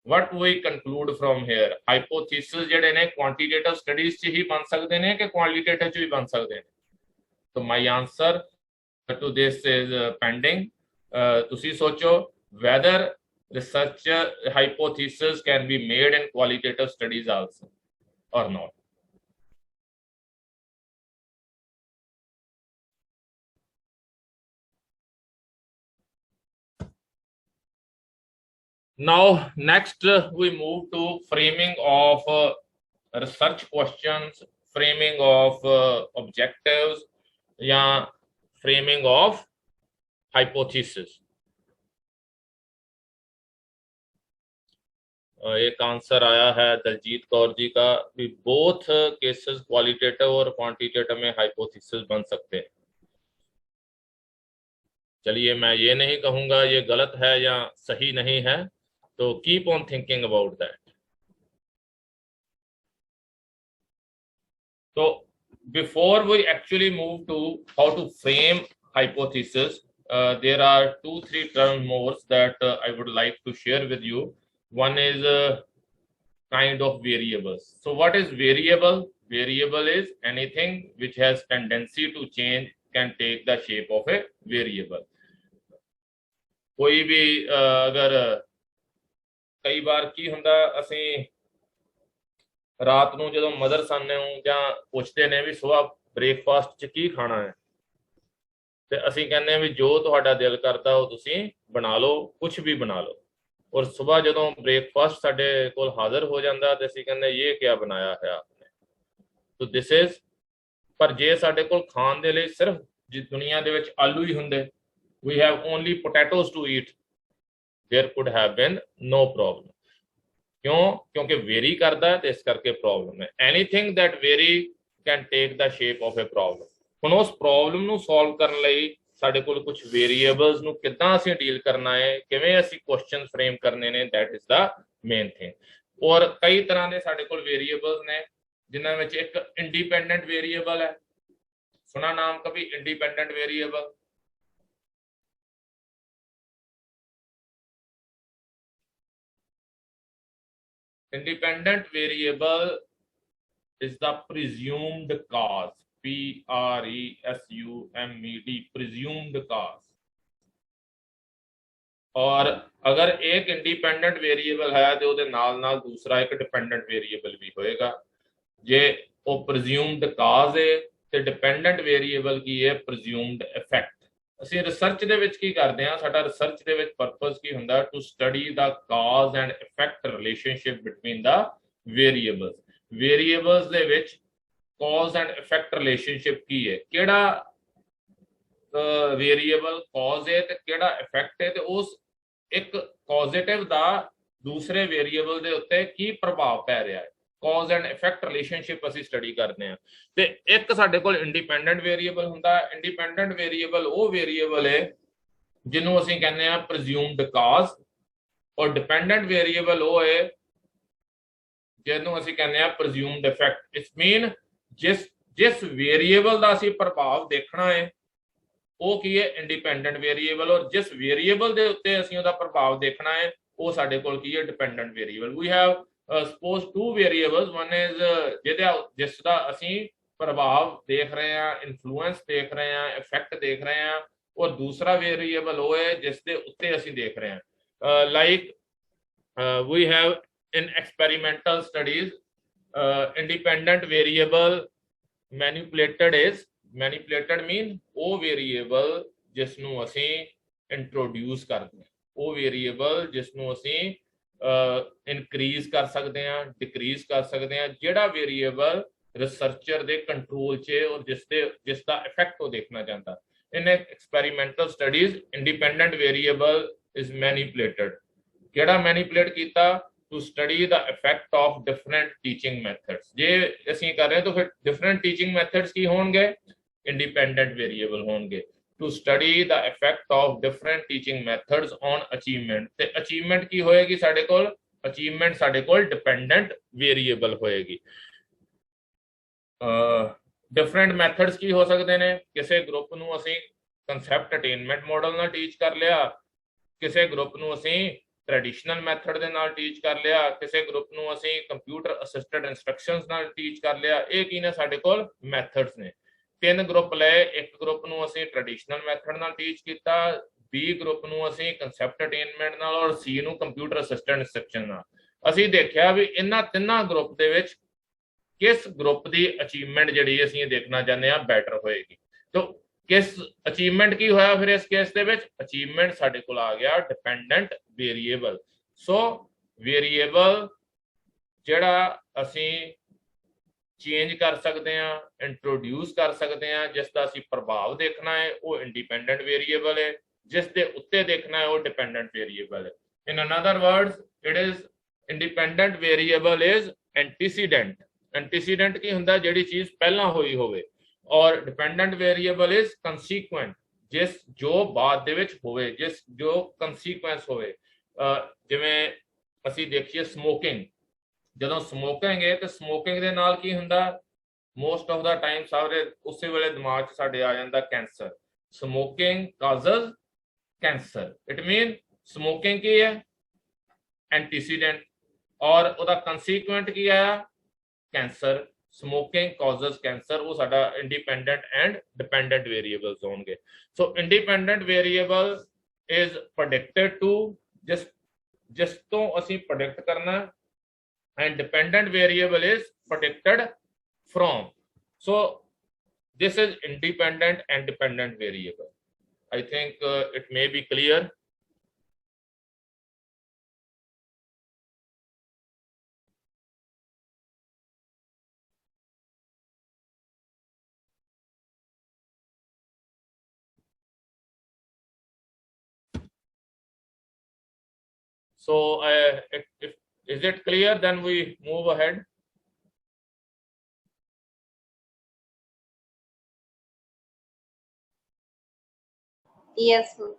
what we conclude from here hypothesis ਜਿਹੜੇ ਨੇ quantitative studies ਚ ਹੀ ਬਣ ਸਕਦੇ ਨੇ ਕਿ qualitative ਚ ਵੀ ਬਣ ਸਕਦੇ ਨੇ तो my answer to this is pending ਤੁਸੀਂ ਸੋਚੋ whether research hypothesis can be made in qualitative studies also or not। Now next we move to framing of research questions, framing of objectives या framing of hypothesis। एक answer आया है दलजीत कौर जी का भी both cases qualitative और quantitative में hypothesis बन सकते हैं। चलिए मैं ये नहीं कहूँगा ये गलत है या सही नहीं है तो keep on thinking about that। So before we actually move to how to frame hypothesis there are 2-3 terms more that I would like to share with you। One is kind of variables। So what is variable? Variable is anything which has tendency to change can take the shape of a variable। कोई भी अगर कई बार की हुंदा असीं रात नूं जदों मदर सानू जां पुछदे ने भी सुबह ब्रेकफास्ट च की खाना है ते असीं कहने भी जो तुहाडा दिल करदा वो तुसीं बना लो कुछ भी बना लो और सुबह जदों ब्रेकफास्ट साडे कोल हाज़र हो जांदा ते असीं कहने ये क्या बनाया है आपने तो दिस इज पर जे साडे कोल खाण दे लई सिर्फ दुनिया दे विच आलू ही हुंदे we have only potatoes to eat there could have been no problem। क्यों क्योंकि वेरी करता है तो इस करके प्रॉब्लम है। Anything that very can take the shape of a problem. ਹੁਣ ਉਸ ਪ੍ਰੋਬਲਮ ਨੂੰ ਸੋਲਵ ਕਰਨ ਲਈ ਸਾਡੇ ਕੋਲ ਕੁਝ ਵੇਰੀਏਬਲਸ ਨੂੰ ਕਿੱਦਾਂ ਅਸੀਂ ਡੀਲ ਕਰਨਾ ਹੈ ਕਿਵੇਂ ਅਸੀਂ ਕੁਐਸਚਨ ਫਰੇਮ ਕਰਨੇ ਨੇ that is the main thing. ਔਰ ਕਈ ਤਰ੍ਹਾਂ ਦੇ ਸਾਡੇ ਕੋਲ ਵੇਰੀਏਬਲਸ ਨੇ ਜਿਨ੍ਹਾਂ ਵਿੱਚ ਇੱਕ ਇੰਡੀਪੈਂਡੈਂਟ ਵੇਰੀਏਬਲ ਹੈ। ਸੁਣਾ ਨਾਮ ਕभी independent variable? Independent variable is the presumed cause, PRESUMED, presumed cause। और अगर एक इंडिपेंडेंट वेरिएबल है तो ਉਹਦੇ ਨਾਲ ਨਾਲ दूसरा एक डिपेंडेंट वेरिएबल भी होएगा। जे वो presumed cause है ਤੇ डिपेंडेंट वेरिएबल की है presumed effect। ਅਸੀਂ ਰਿਸਰਚ ਦੇ ਵਿੱਚ ਕੀ ਕਰਦੇ ਹਾਂ, ਸਾਡਾ ਰਿਸਰਚ ਦੇ ਵਿੱਚ ਪਰਪਸ ਕੀ ਹੁੰਦਾ, to study the cause and effect relationship between the variables. Variables ਦੇ ਵਿੱਚ ਕਾਜ਼ ਐਂਡ ਇਫੈਕਟ ਰਿਲੇਸ਼ਨਸ਼ਿਪ ਕੀ ਹੈ, ਕਿਹੜਾ ਵੇਰੀਏਬਲ ਕਾਜ਼ ਹੈ ਤੇ ਕਿਹੜਾ ਇਫੈਕਟ ਹੈ, ਤੇ ਉਸ ਇੱਕ ਪੋਜ਼ਿਟਿਵ ਦਾ ਦੂਸਰੇ ਵੇਰੀਏਬਲ ਦੇ ਉੱਤੇ ਕੀ ਪ੍ਰਭਾਵ ਪੈ ਰਿਹਾ ਹੈ। ਕਾਜ਼ ਐਂਡ ਇਫੈਕਟ ਰਿਲੇਸ਼ਨਸ਼ਿਪ ਅਸੀਂ ਸਟੱਡੀ ਕਰਦੇ ਹਾਂ। ਤੇ ਇੱਕ ਸਾਡੇ ਕੋਲ ਇੰਡੀਪੈਂਡੈਂਟ ਵੇਰੀਏਬਲ ਹੁੰਦਾ। ਇੰਡੀਪੈਂਡੈਂਟ ਵੇਰੀਏਬਲ ਉਹ ਵੇਰੀਏਬਲ ਹੈ ਜਿਹਨੂੰ ਅਸੀਂ ਕਹਿੰਦੇ ਆ ਪ੍ਰਜ਼ਿਊਮਡ ਕਾਜ਼, ਔਰ ਡਿਪੈਂਡੈਂਟ ਵੇਰੀਏਬਲ ਉਹ ਹੈ ਜਿਹਨੂੰ ਅਸੀਂ ਕਹਿੰਦੇ ਆ ਪ੍ਰਜ਼ਿਊਮਡ ਇਫੈਕਟ। ਇਟਸ ਮੀਨ ਜਿਸ ਵੇਰੀਏਬਲ ਦਾ ਅਸੀਂ ਪ੍ਰਭਾਵ ਦੇਖਣਾ ਹੈ ਉਹ ਕੀ ਹੈ, ਇੰਡੀਪੈਂਡੈਂਟ ਵੇਰੀਏਬਲ, ਔਰ ਜਿਸ ਵੇਰੀਏਬਲ ਦੇ ਉੱਤੇ ਅਸੀਂ ਉਹਦਾ ਪ੍ਰਭਾਵ ਦੇਖਣਾ ਹੈ ਉਹ ਸਾਡੇ ਕੋਲ ਕੀ ਹੈ, dependent variable. We have suppose two variables, one is ਜਿਸ ਦਾ ਅਸੀਂ ਪ੍ਰਭਾਵ ਦੇਖ ਰਹੇ ਹਾਂ, ਇਨਫਲੂਐਂਸ ਦੇਖ ਰਹੇ ਹਾਂ, ਇਫੈਕਟ ਦੇਖ ਰਹੇ ਹਾਂ, ਔਰ ਦੂਸਰਾ ਵੇਰੀਏਬਲ ਉਹ ਹੈ ਜਿਸ ਦੇ ਉੱਤੇ ਅਸੀਂ ਦੇਖ ਰਹੇ ਹਾਂ। Like we have in experimental studies independent variable manipulated mean ਉਹ ਵੇਰੀਏਬਲ ਜਿਸ ਨੂੰ ਅਸੀਂ ਇੰਟਰੋਡਿਊਸ ਕਰਦੇ ਹਾਂ, ਉਹ ਵੇਰੀਏਬਲ ਜਿਸ ਨੂੰ ਅਸੀਂ ਇਨਕਰੀਜ਼ ਕਰ ਸਕਦੇ ਹਾਂ, ਡਿਕਰੀਜ਼ ਕਰ ਸਕਦੇ ਹਾਂ, ਜਿਹੜਾ ਵੇਰੀਏਬਲ ਰਿਸਰਚਰ ਦੇ ਕੰਟਰੋਲ 'ਚ ਔਰ ਜਿਸ ਦਾ ਇਫੈਕਟ ਉਹ ਦੇਖਣਾ ਚਾਹੁੰਦਾ। In experimental studies independent variable is manipulated. ਕਿਹੜਾ ਮੈਨੀਪੂਲੇਟ ਕੀਤਾ, to study the effect of different teaching methods. ਜੇ ਅਸੀਂ ਕਰ ਰਹੇ ਤਾਂ ਫਿਰ ਡਿਫਰੈਂਟ ਟੀਚਿੰਗ ਮੈਥਡਸ ਕੀ ਹੋਣਗੇ, ਇੰਡੀਪੈਂਡੈਂਟ ਵੇਰੀਏਬਲ ਹੋਣਗੇ। To study the effect of different teaching methods on achievement, ਤੇ ਅਚੀਵਮੈਂਟ ਕੀ ਹੋਏਗੀ ਸਾਡੇ ਕੋਲ, ਅਚੀਵਮੈਂਟ ਸਾਡੇ ਕੋਲ ਡਿਪੈਂਡੈਂਟ ਵੇਰੀਏਬਲ ਹੋਏਗੀ। ਡਿਫਰੈਂਟ ਮੈਥਡਸ ਕੀ ਹੋ ਸਕਦੇ ਨੇ, ਕਿਸੇ ਗਰੁੱਪ ਨੂੰ ਅਸੀਂ ਕਨਸੈਪਟ ਅਟੇਨਮੈਂਟ ਮਾਡਲ ਨਾਲ ਟੀਚ ਕਰ ਲਿਆ, ਕਿਸੇ ਗਰੁੱਪ ਨੂੰ ਅਸੀਂ ਟ੍ਰੈਡੀਸ਼ਨਲ ਮੈਥਡ ਦੇ ਨਾਲ ਟੀਚ ਕਰ ਲਿਆ, ਕਿਸੇ ਗਰੁੱਪ ਨੂੰ ਅਸੀਂ ਕੰਪਿਊਟਰ ਅਸਿਸਟਡ ਇੰਸਟਰਕਸ਼ਨਸ ਨਾਲ ਟੀਚ ਕਰ ਲਿਆ। ਇਹ ਕੀ ਨੇ, ਸਾਡੇ ਕੋਲ ਮੈਥਡਸ ਨੇ। ਤਿੰਨ ਗਰੁੱਪ ਲਏ, ਇੱਕ ਗਰੁੱਪ ਨੂੰ ਅਸੀਂ ਟ੍ਰੈਡੀਸ਼ਨਲ ਮੈਥਡ ਨਾਲ ਟੀਚ ਕੀਤਾ, ਬੀ ਗਰੁੱਪ ਨੂੰ ਅਸੀਂ ਕਨਸੈਪਟ ਅਟੇਨਮੈਂਟ ਨਾਲ, ਔਰ ਸੀ ਨੂੰ ਕੰਪਿਊਟਰ ਅਸਿਸਟਡ ਇੰਸਟਰਕਸ਼ਨ ਨਾਲ। ਅਸੀਂ ਦੇਖਿਆ ਵੀ ਇਹਨਾਂ ਤਿੰਨਾਂ ਗਰੁੱਪ ਦੇ ਵਿੱਚ ਕਿਸ ਗਰੁੱਪ ਦੀ ਅਚੀਵਮੈਂਟ ਜਿਹੜੀ ਅਸੀਂ ਦੇਖਣਾ ਚਾਹੁੰਦੇ ਹਾਂ ਬੈਟਰ ਹੋਏਗੀ। ਤਾਂ ਕਿਸ ਅਚੀਵਮੈਂਟ ਕੀ ਹੋਇਆ ਫਿਰ ਇਸ ਕੇਸ ਦੇ ਵਿੱਚ, ਅਚੀਵਮੈਂਟ ਸਾਡੇ ਕੋਲ ਆ ਗਿਆ ਡਿਪੈਂਡੈਂਟ ਵੇਰੀਏਬਲ। ਸੋ ਵੇਰੀਏਬਲ ਜਿਹੜਾ ਅਸੀਂ ਚੇਂਜ ਕਰ ਸਕਦੇ ਹਾਂ, ਇੰਟਰੋਡਿਊਸ ਕਰ ਸਕਦੇ ਹਾਂ, ਜਿਸ ਦਾ ਅਸੀਂ ਪ੍ਰਭਾਵ ਦੇਖਣਾ ਹੈ ਉਹ ਇੰਡੀਪੈਂਡੈਂਟ ਵੇਰੀਏਬਲ ਹੈ, ਜਿਸ ਦੇ ਉੱਤੇ ਦੇਖਣਾ ਹੈ ਉਹ ਡਿਪੈਂਡੈਂਟ ਵੇਰੀਏਬਲ ਹੈ। In another words it is independent variable is antecedent. Antecedent ਕੀ ਹੁੰਦਾ, ਜਿਹੜੀ ਚੀਜ਼ ਪਹਿਲਾਂ ਹੋਈ ਹੋਵੇ, ਔਰ ਡਿਪੈਂਡੈਂਟ ਵੇਰੀਏਬਲ ਇਜ਼ ਕੰਸੀਕੁਐਂਟ, ਜੋ ਬਾਅਦ ਦੇ ਵਿੱਚ ਹੋਵੇ, ਜੋ ਕੰਸੀਕੁਐਂਸ ਹੋਵੇ। ਜਿਵੇਂ ਅਸੀਂ ਦੇਖੀਏ ਸਮੋਕਿੰਗ, ਜਦੋਂ ਸਮੋਕਿੰਗ ਹੈ ਤੇ ਸਮੋਕਿੰਗ ਦੇ ਨਾਲ ਕੀ ਹੁੰਦਾ, ਮੋਸਟ ਆਫ ਦਾ ਟਾਈਮ ਸਾਰੇ ਉਸੇ ਵੇਲੇ ਦਿਮਾਗ 'ਚ ਸਾਡੇ ਆ ਜਾਂਦਾ cancer. Smoking causes cancer. It mean smoking ਕੀ ਹੈ, ਐਂਟੀਸੀਡੈਂਟ, ਔਰ ਉਹਦਾ ਕੰਸੀਕੁਐਂਟ ਕੀ ਆਇਆ, ਕੈਂਸਰ। ਸਮੋਕਿੰਗ ਕਾਜ਼ਸ ਕੈਂਸਰ, ਉਹ ਸਾਡਾ ਇੰਡੀਪੈਂਡੈਂਟ ਐਂਡ ਡਿਪੈਂਡੈਂਟ ਵੇਰੀਏਬਲਸ ਹੋਣਗੇ। ਸੋ independent variable is predicted to, ਜਿਸ ਤੋਂ ਅਸੀਂ ਪ੍ਰੈਡਿਕਟ ਕਰਨਾ, and dependent variable is predicted from. So this is independent and dependent variable. I think it may be clear. So is it clear? Then we move ahead. Yes, sir.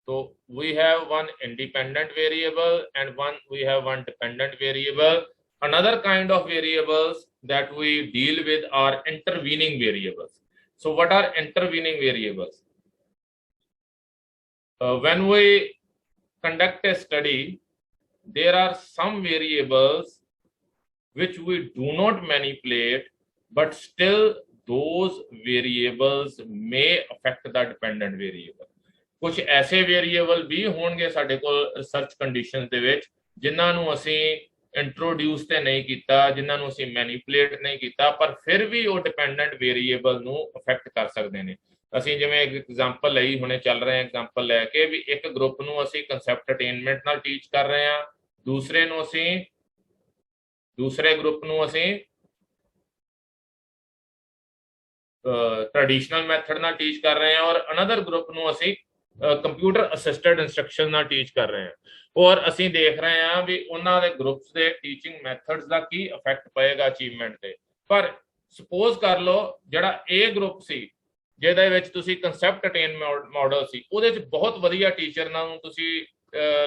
So we have one independent variable and we have one dependent variable. Another kind of variables that we deal with are intervening variables. So what are intervening variables? When we conduct a study, there are some variables which we do not manipulate, but still those variables may affect the dependent variable. ਕੁਝ ਐਸੇ variable ਵੀ ਹੋਣਗੇ ਸਾਡੇ ਕੋਲ research conditions ਦੇ ਵਿੱਚ ਜਿਨ੍ਹਾਂ ਨੂੰ ਅਸੀਂ ਇੰਟਰੋਡਿਊਸ ਤੇ ਨਹੀਂ ਕੀਤਾ, ਜਿਨ੍ਹਾਂ ਨੂੰ ਅਸੀਂ ਮੈਨੀਪੂਲੇਟ ਨਹੀਂ ਕੀਤਾ, ਪਰ ਫਿਰ ਵੀ ਉਹ ਡਿਪੈਂਡੈਂਟ ਵੇਰੀਏਬਲ ਨੂੰ ਅਫੈਕਟ ਕਰ ਸਕਦੇ ਨੇ। ਅਸੀਂ ਜਿਵੇਂ ਐਗਜ਼ਾਮਪਲ ਲਈ ਹੁਣੇ ਚੱਲ ਰਹੇ ਹਾਂ, ਐਗਜ਼ਾਮਪਲ ਲੈ ਕੇ ਵੀ ਇੱਕ ਗਰੁੱਪ ਨੂੰ ਅਸੀਂ ਕਨਸੈਪਟ ਅਟੇਨਮੈਂਟ ਨਾਲ ਟੀਚ ਕਰ ਰਹੇ ਹਾਂ, ਦੂਸਰੇ ਗਰੁੱਪ ਨੂੰ ਅਸੀਂ ਟ੍ਰੈਡੀਸ਼ਨਲ ਮੈਥਡ ਨਾਲ ਟੀਚ ਕਰ ਰਹੇ ਹਾਂ, ਔਰ ਅਨਦਰ ਗਰੁੱਪ ਨੂੰ ਅਸੀਂ ਕੰਪਿਊਟਰ ਅਸਿਸਟਡ ਇੰਸਟਰਕਸ਼ਨ ਨਾਲ ਟੀਚ ਕਰ ਰਹੇ ਹਾਂ, ਔਰ ਅਸੀਂ ਦੇਖ ਰਹੇ ਹਾਂ ਵੀ ਉਹਨਾਂ ਦੇ ਗਰੁੱਪਸ ਦੇ ਟੀਚਿੰਗ ਮੈਥਡਸ ਦਾ ਕੀ ਇਫੈਕਟ ਪਏਗਾ ਅਚੀਵਮੈਂਟ ਤੇ। ਪਰ ਸਪੋਜ਼ ਕਰ ਲਓ ਜਿਹੜਾ A ਗਰੁੱਪ ਸੀ ਜਿਹਦੇ ਵਿੱਚ ਤੁਸੀਂ ਕਨਸੈਪਟ ਅਟੇਨਮੈਂਟ ਮਾਡਲ ਸੀ, ਉਹਦੇ ਵਿੱਚ ਬਹੁਤ ਵਧੀਆ ਟੀਚਰ ਨੂੰ ਤੁਸੀਂ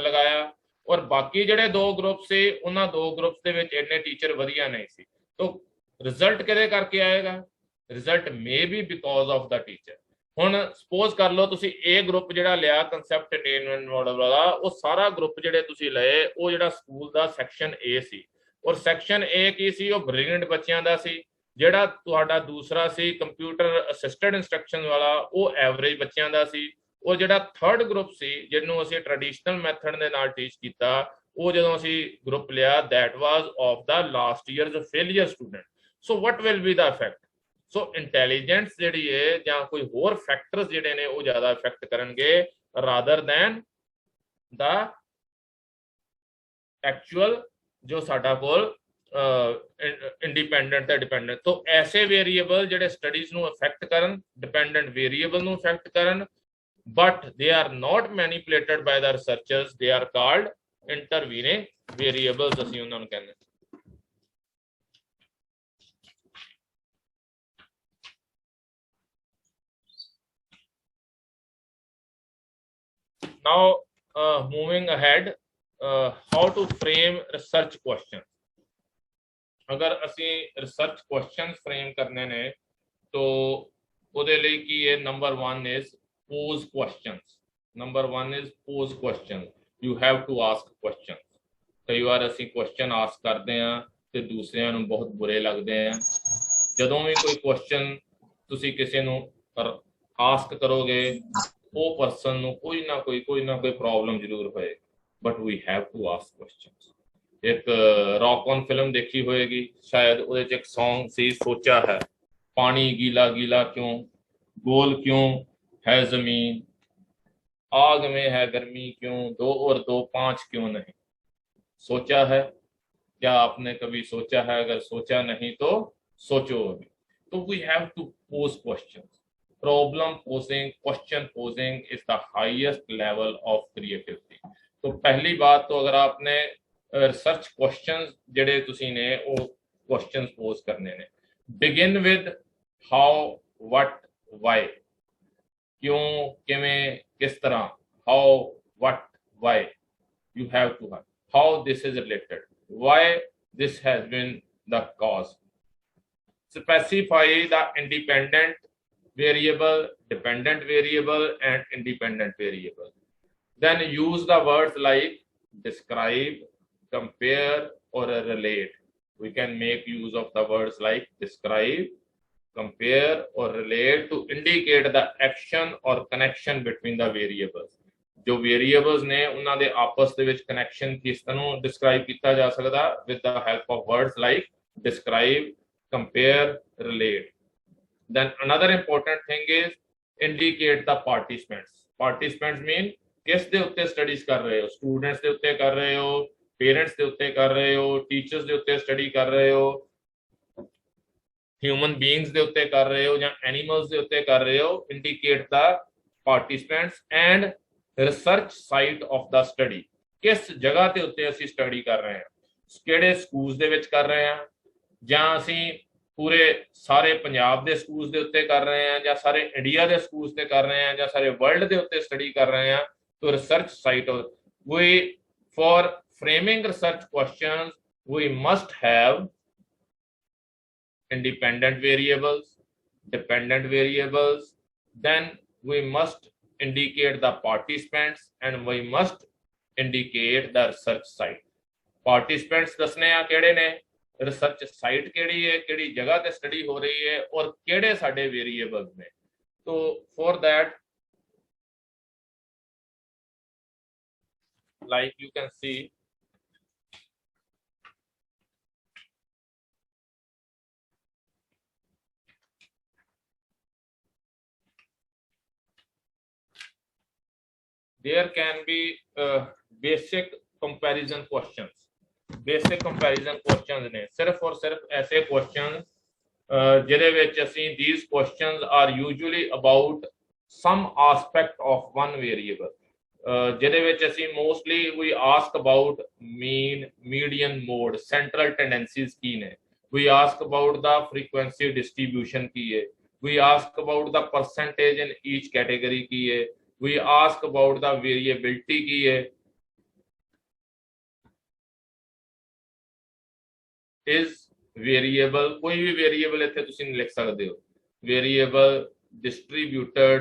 ਲਗਾਇਆ, ਔਰ ਬਾਕੀ ਜਿਹੜੇ ਦੋ ਗਰੁੱਪ ਸੀ ਉਹਨਾਂ ਦੋ ਗਰੁੱਪਸ ਦੇ ਵਿੱਚ ਇੰਨੇ ਟੀਚਰ ਵਧੀਆ ਨਹੀਂ ਸੀ, ਤਾਂ ਰਿਜ਼ਲਟ ਕਿਹਦੇ ਕਰਕੇ ਆਏਗਾ? Result may be because of the teacher. ਹੁਣ ਸਪੋਜ਼ ਕਰ ਲਓ ਤੁਸੀਂ A ਗਰੁੱਪ ਜਿਹੜਾ ਲਿਆ ਕਨਸੈਪਟ ਅਟੇਨਮੈਂਟ ਮਾਡਲ ਵਾਲਾ, ਉਹ ਸਾਰਾ ਗਰੁੱਪ ਜਿਹੜੇ ਤੁਸੀਂ ਲਏ ਉਹ ਜਿਹੜਾ ਸਕੂਲ ਦਾ ਸੈਕਸ਼ਨ A ਸੀ, ਔਰ ਸੈਕਸ਼ਨ A ਕੀ ਸੀ? ਉਹ ਬ੍ਰਿਲੀਅੰਟ ਬੱਚਿਆਂ ਦਾ ਸੀ। ਜਿਹੜਾ ਤੁਹਾਡਾ ਦੂਸਰਾ ਸੀ ਕੰਪਿਊਟਰ ਅਸਿਸਟਡ ਇੰਸਟਰਕਸ਼ਨ ਵਾਲਾ, ਉਹ ਐਵਰੇਜ ਬੱਚਿਆਂ ਦਾ ਸੀ। ਉਹ ਜਿਹੜਾ ਥਰਡ ਗਰੁੱਪ ਸੀ ਜਿਹਨੂੰ ਅਸੀਂ ਟ੍ਰੈਡੀਸ਼ਨਲ ਮੈਥਡ ਦੇ ਨਾਲ ਟੀਚ ਕੀਤਾ, ਉਹ ਜਦੋਂ ਅਸੀਂ ਗਰੁੱਪ ਲਿਆ that was of the last years failure student. So what will be the effect? So intelligence ਜਿਹੜੀ ਹੈ ਜਾਂ ਕੋਈ ਹੋਰ ਫੈਕਟਰਸ ਜਿਹੜੇ ਨੇ ਉਹ ਜ਼ਿਆਦਾ ਇਫੈਕਟ ਕਰਨਗੇ ਰਾਦਰ ਦੈਨ ਦਾ ਐਕਚੁਅਲ ਜੋ ਸਾਡਾ ਕੋਲ ਇੰਡੀਪੈਂਡੈਂਟ ਤੇ ਡਿਪੈਂਡੈਂਟ। ਤੋਂ ਐਸੇ ਵੇਰੀਏਬਲ ਜਿਹੜੇ ਸਟੱਡੀਜ਼ ਨੂੰ ਇਫੈਕਟ ਕਰਨ, ਡਿਪੈਂਡੈਂਟ ਵੇਰੀਏਬਲ ਨੂੰ ਇਫੈਕਟ ਕਰਨ, but they are not manipulated by the researchers, they are called intervening variables, ਅਸੀਂ ਉਹਨਾਂ ਨੂੰ ਕਹਿੰਦੇ। Now, moving ahead, how to frame research questions. अगर ਅਸੀਂ research questions frame करने ने तो ਉਹਦੇ ਲਈ ਕੀ ਹੈ? Number 1 is pose questions. Number 1 is pose questions. You have to ask questions. ਕਈ ਵਾਰ ਅਸੀਂ question ask ਕਰਦੇ ਹਾਂ ਤੇ ਦੂਸਰਿਆਂ ਨੂੰ ਬਹੁਤ ਬੁਰੇ ਲੱਗਦੇ ਆ। ਜਦੋਂ ਵੀ ਕੋਈ question ਤੁਸੀਂ ਕਿਸੇ ਨੂੰ ask ਕਰੋਗੇ ਉਹ ਪਰਸਨ ਨੂੰ ਕੋਈ ਨਾ ਕੋਈ ਪ੍ਰੋਬਲਮ ਜ਼ਰੂਰ ਹੋਏ, but we have to ask questions. ਇੱਕ ਰੌਕ ਔਨ ਫਿਲਮ ਦੇਖੀ ਹੋਏਗੀ ਸ਼ਾਇਦ, ਉਹਦੇ 'ਚ ਇੱਕ ਸੌਂਗ ਸੀ ਸੋਚਾ ਹੈ, ਪਾਣੀ गीला गीला क्यों, गोल क्यों है जमीन, आग में है गर्मी क्यों, 2 और 2 5 क्यों नहीं। सोचा है? क्या आपने कभी सोचा है? अगर सोचा नहीं तो सोचो अभी। तो we have to pose questions. Problem posing, question posing is the highest level of creativity. तो पहली बात तो अगर आपने रिसर्च क्वेश्चंस जेडे तुसी ने वो क्वेश्चंस पोज करने ने, begin with how, what, why. क्यों, किवें, किस तरह, how, what, why. You have to have how this is related, why this has been the cause. Specify the independent variable, dependent variable and independent variable. Then use the words like describe, compare or relate. We can make use of the words like describe, compare or relate to indicate the action or connection between the variables. जो variables ने उन्हां दे आपस दे विच connection किस तरह describe किया जा सकता with the help of words like describe, compare, relate. Then another important thing is indicate the participants. Participants mean किस दे उत्ते स्टडीज कर रहे हो, स्टूडेंट्स दे उत्ते कर रहे हो, पेरेंट्स दे उत्ते कर रहे हो, टीचर्स दे उत्ते स्टडी कर रहे हो, ह्यूमन बीइंग्स दे उत्ते कर रहे हो या एनिमल्स दे उत्ते कर रहे हो. Indicate the participants and research site of the study. किस जगह ते उत्ते असी स्टडी कर रहे हैं, किहड़े स्कूल्स दे विच कर रहे हैं, जां असी पूरे सारे पंजाब दे स्कूल्स दे उत्ते कर रहे हैं, जां सारे इंडिया दे स्कूल्स ते कर रहे हैं, जां सारे वर्ल्ड दे उत्ते स्टडी कर रहे हैं. तो research site, we for framing research questions we must have independent variables, dependent variables, then we must indicate the participants and we must indicate the research site. Participants दसने आ किहड़े ने, रिसर्च साइट किहड़ी है, किहड़ी जगह ते study हो रही है और किहड़े साडे variables ने. तो for that, like you can see, there can be basic comparison questions. Basic comparison questions ने सिर्फ और सिर्फ ऐसे questions ਜਿਹਦੇ ਵਿੱਚ ਅਸੀਂ these questions are usually about some aspect of one variable. ਜਿਹਦੇ ਵਿੱਚ ਅਸੀਂ mostly we ask about mean, median, mode, central tendencies ਕੀ ਨੇ. We ask about the frequency distribution ਕੀ ਹੈ. We ask about the percentage in each category ਕੀ ਹੈ. We ask about the variability ਕੀ ਹੈ. Is variable, कोई भी variable ਇੱਥੇ ਤੁਸੀਂ ਲਿਖ ਸਕਦੇ ਹੋ. Variable distributed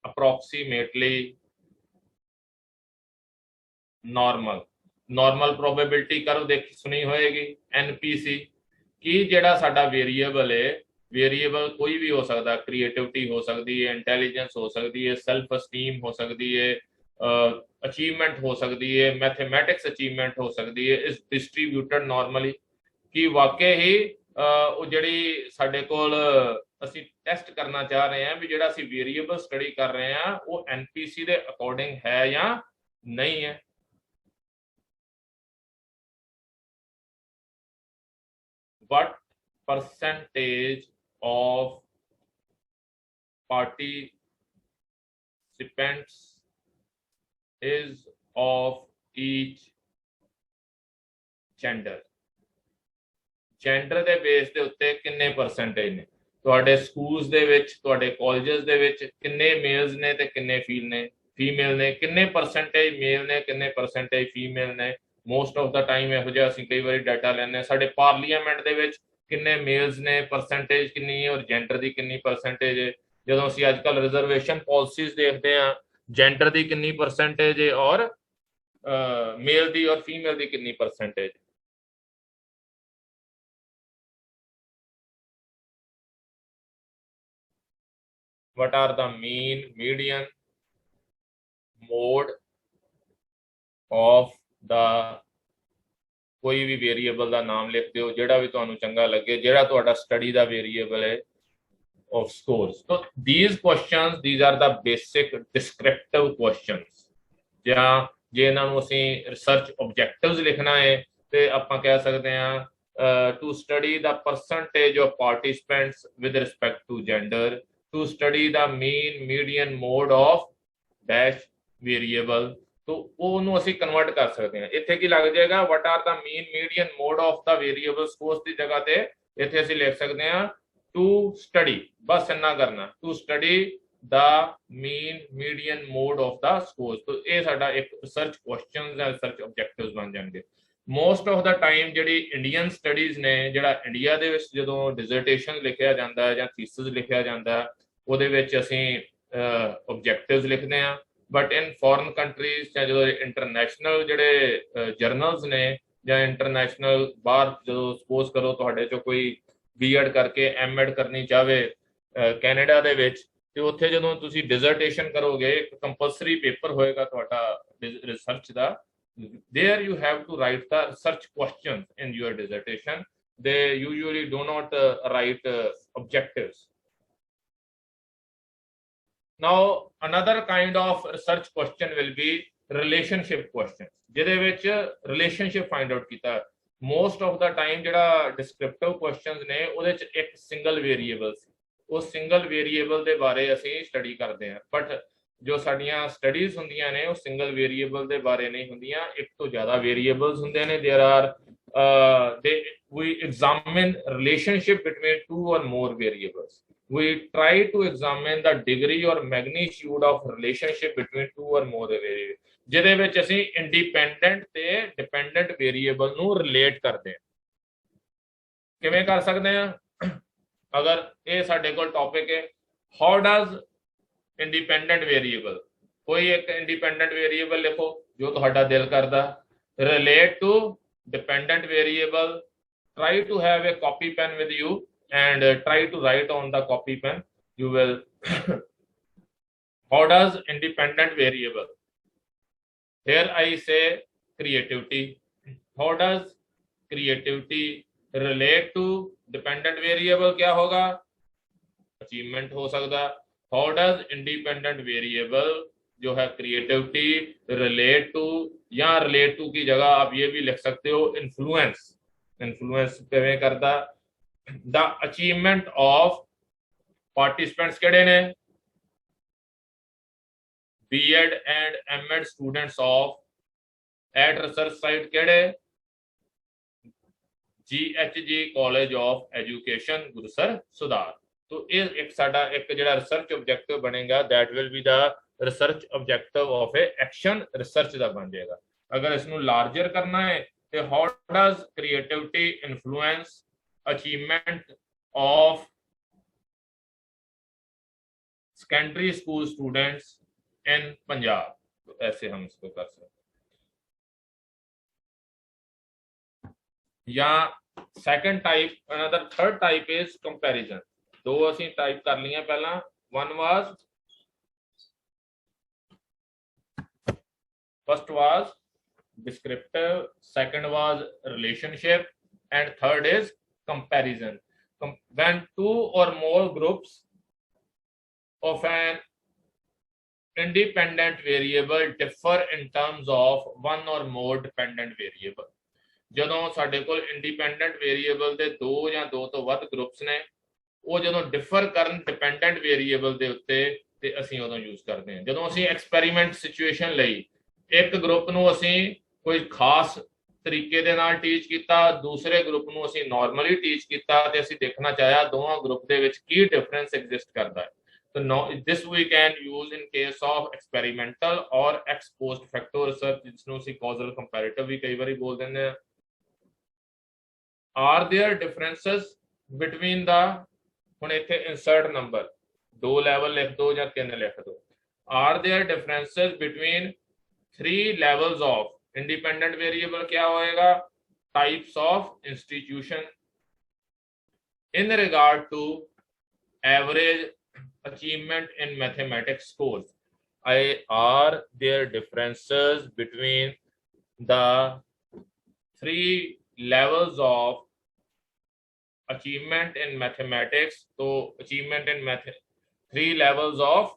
approximately normal probability curve देखी सुनी होएगी, NPC, कि ਜਿਹੜਾ ਸਾਡਾ वेरिएबल है, वेरिएबल कोई भी हो सकता, क्रिएटिविटी हो सकती है, इंटैलीजेंस हो सकती है, सेल्फ एस्टीम हो सकती है, अचीवमेंट हो सकती है, मैथमेटिक्स अचीवमेंट हो सकती है, इज डिस्ट्रीब्यूटेड नॉर्मली, कि वाकई ही ਉਹ ਜਿਹੜੀ ਸਾਡੇ ਕੋਲ ਅਸੀਂ ਟੈਸਟ ਕਰਨਾ ਚਾਹ ਰਹੇ ਹਾਂ ਵੀ ਜਿਹੜਾ ਅਸੀਂ ਵੇਰੀਏਬਲ ਸਟੱਡੀ ਕਰ ਰਹੇ ਹਾਂ ਉਹ ਐਨਪੀਸੀ ਦੇ ਅਕੋਰਡਿੰਗ ਹੈ ਜਾਂ ਨਹੀਂ ਹੈ. What percentage of participants is of each gender? Gender ਦੇ ਬੇਸ ਦੇ ਉੱਤੇ ਕਿੰਨੇ ਪਰਸੈਂਟੇਜ ਨੇ ਤੁਹਾਡੇ ਸਕੂਲਸ ਦੇ ਵਿੱਚ, ਤੁਹਾਡੇ ਕਾਲਜਸ ਦੇ ਵਿੱਚ ਕਿੰਨੇ ਮੇਲਸ ਨੇ ਤੇ ਕਿੰਨੇ ਫੀਮੇਲ ਨੇ, ਕਿੰਨੇ ਪਰਸੈਂਟੇਜ ਮੇਲ ਨੇ, ਕਿੰਨੇ ਪਰਸੈਂਟੇਜ ਫੀਮੇਲ ਨੇ. ਮੋਸਟ ਆਫ ਦਾ ਟਾਈਮ ਇਹੋ ਜਿਹਾ ਅਸੀਂ ਕਈ ਵਾਰੀ ਡਾਟਾ ਲੈਂਦੇ. ਸਾਡੇ ਪਾਰਲੀਮੈਂਟ ਦੇ ਵਿੱਚ ਕਿੰਨੇ ਮੇਲਸ ਨੇ, ਪਰਸੈਂਟੇਜ ਕਿੰਨੀ ਹੈ ਔਰ ਜੈਂਡਰ ਦੀ ਕਿੰਨੀ ਪਰਸੈਂਟੇਜ ਹੈ. ਜਦੋਂ ਅਸੀਂ ਅੱਜ ਕੱਲ੍ਹ ਰਿਜ਼ਰਵੇਸ਼ਨ ਪਾਲਿਸੀਜ਼ ਦੇਖਦੇ ਹਾਂ, ਜੈਂਡਰ ਦੀ ਕਿੰਨੀ ਪਰਸੈਂਟੇਜ ਹੈ ਔਰ ਮੇਲ ਦੀ ਔਰ ਫੀਮੇਲ ਦੀ ਕਿੰਨੀ percentage. What are the mean, median, mode of the कोई भी वेरिएबल का नाम लिख दो ਜਿਹੜਾ ਵੀ ਤੁਹਾਨੂੰ ਚੰਗਾ ਲੱਗੇ, ਜਿਹੜਾ ਤੁਹਾਡਾ ਸਟੱਡੀ ਦਾ ਵੇਰੀਏਬਲ ਹੈ of scores. So these questions, these are the basic descriptive questions. ਜਾਂ ਜੇ ਇਹਨਾਂ ਨੂੰ ਅਸੀਂ ਰਿਸਰਚ ਆਬਜੈਕਟਿਵਸ ਲਿਖਣਾ ਹੈ ਤੇ ਆਪਾਂ ਕਹਿ ਸਕਦੇ ਹਾਂ to study the percentage of participants with respect to gender, to study the mean, median, mode of dash variable. तो ਉਹਨੂੰ ਅਸੀਂ ਕਨਵਰਟ ਕਰ ਸਕਦੇ ਹਾਂ. ਇੱਥੇ ਕੀ ਲੱਗ ਜਾਏਗਾ, what are the mean, median, mode of the variable scores ਦੀ ਜਗ੍ਹਾ ਤੇ ਇੱਥੇ ਅਸੀਂ ਲਿਖ ਸਕਦੇ ਹਾਂ to study, ਬਸ ਇੰਨਾ ਕਰਨਾ, to study the mean, median, mode of the scores. तो ਇਹ ਸਾਡਾ ਇੱਕ ਰਿਸਰਚ ਕੁਐਸਚਨਸ ਜਾਂ ਰਿਸਰਚ ਆਬਜੈਕਟਿਵਸ ਬਣ ਜਾਣਗੇ. ਮੋਸਟ ਆਫ ਦਾ ਟਾਈਮ ਜਿਹੜੀ ਇੰਡੀਅਨ ਸਟੱਡੀਜ਼ ਨੇ, ਜਿਹੜਾ ਇੰਡੀਆ ਦੇ ਵਿੱਚ ਜਦੋਂ ਡਿਜ਼ਰਟੇਸ਼ਨ ਲਿਖਿਆ ਜਾਂਦਾ ਹੈ ਜਾਂ ਥੀਸਿਸ ਲਿਖਿਆ ਜਾਂਦਾ ਉਹਦੇ ਵਿੱਚ ਅਸੀਂ ਆਬਜੈਕਟਿਵਸ ਲਿਖਦੇ ਹਾਂ. ਬਟ ਇਨ ਫੋਰਨ ਕੰਟਰੀਜ਼ ਜਾਂ ਜਦੋਂ ਇੰਟਰਨੈਸ਼ਨਲ ਜਿਹੜੇ ਜਰਨਲਸ ਨੇ ਜਾਂ ਇੰਟਰਨੈਸ਼ਨਲ ਬਾਹਰ ਜਦੋਂ ਸਪੋਜ਼ ਕਰੋ ਤੁਹਾਡੇ ਚੋਂ ਕੋਈ B.Ed ਕਰਕੇ M.Ed ਕਰਨੀ ਚਾਹਵੇ ਕੈਨੇਡਾ ਦੇ ਵਿੱਚ, ਤੇ ਉੱਥੇ ਜਦੋਂ ਤੁਸੀਂ ਡਿਜ਼ਰਟੇਸ਼ਨ ਕਰੋਗੇ ਇੱਕ ਕੰਪਲਸਰੀ ਪੇਪਰ ਹੋਏਗਾ ਤੁਹਾਡਾ research the. There you have to write the research questions in your dissertation. They usually do not write objectives. Now another kind of research question will be relationship questions, ਜਿਹਦੇ ਵਿੱਚ relationship find out ਕੀਤਾ. Most of the time ਜਿਹੜਾ descriptive questions ਨੇ ਉਹਦੇ ਚ ਇੱਕ single variable ਸੀ, ਉਹ single variable ਦੇ ਬਾਰੇ ਅਸੀਂ ਸਟੱਡੀ ਕਰਦੇ ਹਾਂ. ਬਟ ਜੋ ਸਾਡੀਆਂ ਸਟੱਡੀਜ਼ ਹੁੰਦੀਆਂ ਨੇ ਉਹ ਸਿੰਗਲ ਵੇਰੀਏਬਲ ਦੇ ਬਾਰੇ ਨਹੀਂ ਹੁੰਦੀਆਂ, ਇੱਕ ਤੋਂ ਜ਼ਿਆਦਾ ਵੇਰੀਏਬਲਸ ਹੁੰਦੇ ਨੇ. ਦੇयर R we examine relationship between two or more variables. we try to examine the degree or magnitude of relationship between two or more variables, ਜਿਹਦੇ ਵਿੱਚ ਅਸੀਂ ਇੰਡੀਪੈਂਡੈਂਟ ਤੇ ਡਿਪੈਂਡੈਂਟ ਵੇਰੀਏਬਲ ਨੂੰ ਰਿਲੇਟ ਕਰਦੇ ਹਾਂ। ਕਿਵੇਂ ਕਰ ਸਕਦੇ ਆ? ਅਗਰ ਇਹ ਸਾਡੇ ਕੋਲ ਟੌਪਿਕ ਹੈ, ਹਾਊ ਡਜ਼ ਇੰਡੀਪੈਂਡੈਂਟ ਵੇਰੀਏਬਲ, ਕੋਈ ਇੱਕ ਇੰਡੀਪੈਂਡੈਂਟ ਵੇਰੀਏਬਲ ਲਿਖੋ ਜੋ ਤੁਹਾਡਾ ਦਿਲ ਕਰਦਾ, relate to dependent variable. Try to have a copy pen with you and try to write on the copy pen. You will how does independent variable, here I say creativity, how does creativity relate to dependent variable? क्या होगा? achievement हो सकता। how does independent variable जो है creativity relate to, या relate to की जगह आप ये भी लिख सकते हो इन्फ्लुएंस, इन्फ्लुएंस किवें करता द अचीवमेंट ऑफ पार्टिसिपेंट्स केड़े ने B.Ed and M.Ed students of at research site केड़े G.H.G college of education Gurusar सुधार। तो ये एक साडा एक जिहड़ा रिसर्च ऑब्जेक्टिव बनेगा that will be the research objective of a action research का बन जाएगा। अगर इसनू लार्जर करना है तो how does creativity influence achievement of secondary school students in Punjab, तो ऐसे हम इसको कर सकते हैं। या second type, another third type is comparison. दो असी टाइप कर लिया पहला, one was first was descriptive, second was relationship, and third is comparison. When two or more groups of an independent variable differ in terms of one or more dependent variable, ਜਦੋਂ ਸਾਡੇ ਕੋਲ independent variable ਦੇ ਦੋ ਜਾਂ ਦੋ ਤੋਂ ਵੱਧ groups ਨੇ, ਉਹ ਜਦੋਂ ਡਿਫਰ ਕਰਨ ਡਿਪੈਂਡੈਂਟ ਵੇਰੀਏਬਲ ਦੇ ਉੱਤੇ ਤੇ ਅਸੀਂ ਉਦੋਂ ਯੂਜ਼ ਕਰਦੇ ਹਾਂ। ਜਦੋਂ ਅਸੀਂ ਐਕਸਪੈਰੀਮੈਂਟ ਸਿਚੁਏਸ਼ਨ ਲਈ ਇੱਕ ਗਰੁੱਪ ਨੂੰ ਅਸੀਂ ਕੋਈ ਖਾਸ ਤਰੀਕੇ ਦੇ ਨਾਲ ਟੀਚ ਕੀਤਾ, ਦੂਸਰੇ ਗਰੁੱਪ ਨੂੰ ਅਸੀਂ ਨਾਰਮਲੀ ਟੀਚ ਕੀਤਾ ਤੇ ਅਸੀਂ ਦੇਖਣਾ ਚਾਹਿਆ ਦੋਵਾਂ ਗਰੁੱਪ ਦੇ ਵਿੱਚ ਕੀ ਡਿਫਰੈਂਸ ਐਗਜ਼ਿਸਟ ਕਰਦਾ ਹੈ। So no, this we can use in case of experimental or ex post facto research, जिसਨੂੰ ਅਸੀਂ causal comparative ਵੀ ਕਈ ਵਾਰੀ ਬੋਲ ਦਿੰਦੇ ਆ। Are there differences between the, ਹੁਣ ਇੱਥੇ insert number, ਦੋ ਲੈਵਲ ਲਿਖ ਦੋ ਜਾਂ ਤਿੰਨ ਲਿਖ ਦੋ। Are there differences between three levels of independent variable? क्या होएगा? Types of institution in regard to average achievement in mathematics scores. Are there differences between the three levels of achievement in mathematics? So achievement in three levels of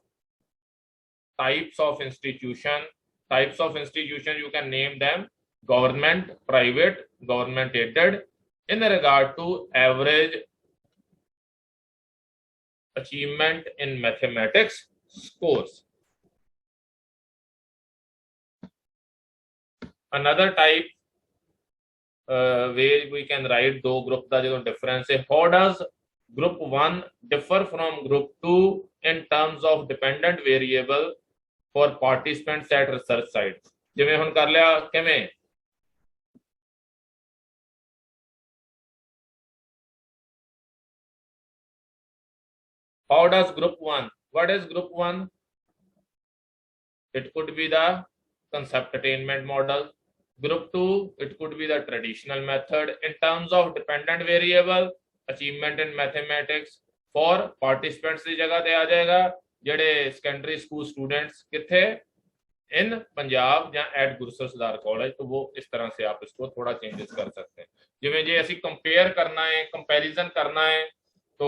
types of institution. Types of institution, you can name them government, private, government aided, in regard to average achievement in mathematics scores. Another type way we can write दो group का जो difference है, how does group 1 differ from group 2 in terms of dependent variable for participants at research sites? जिवें हुण कर लिया किवें, how does group 1, what is group 1? It could be the concept attainment model. Group 2, it could be the traditional method. In terms of dependent variable achievement in mathematics for participants की जगह ते आ जाएगा जेडे secondary school students किथे इन पंजाब या eight Gurusar सुधार college. तो वो इस तरह से आप इसको थोड़ा चेंजेस कर सकते हैं। जिवें जे असी कंपेयर करना है, कंपैरिजन करना है, तो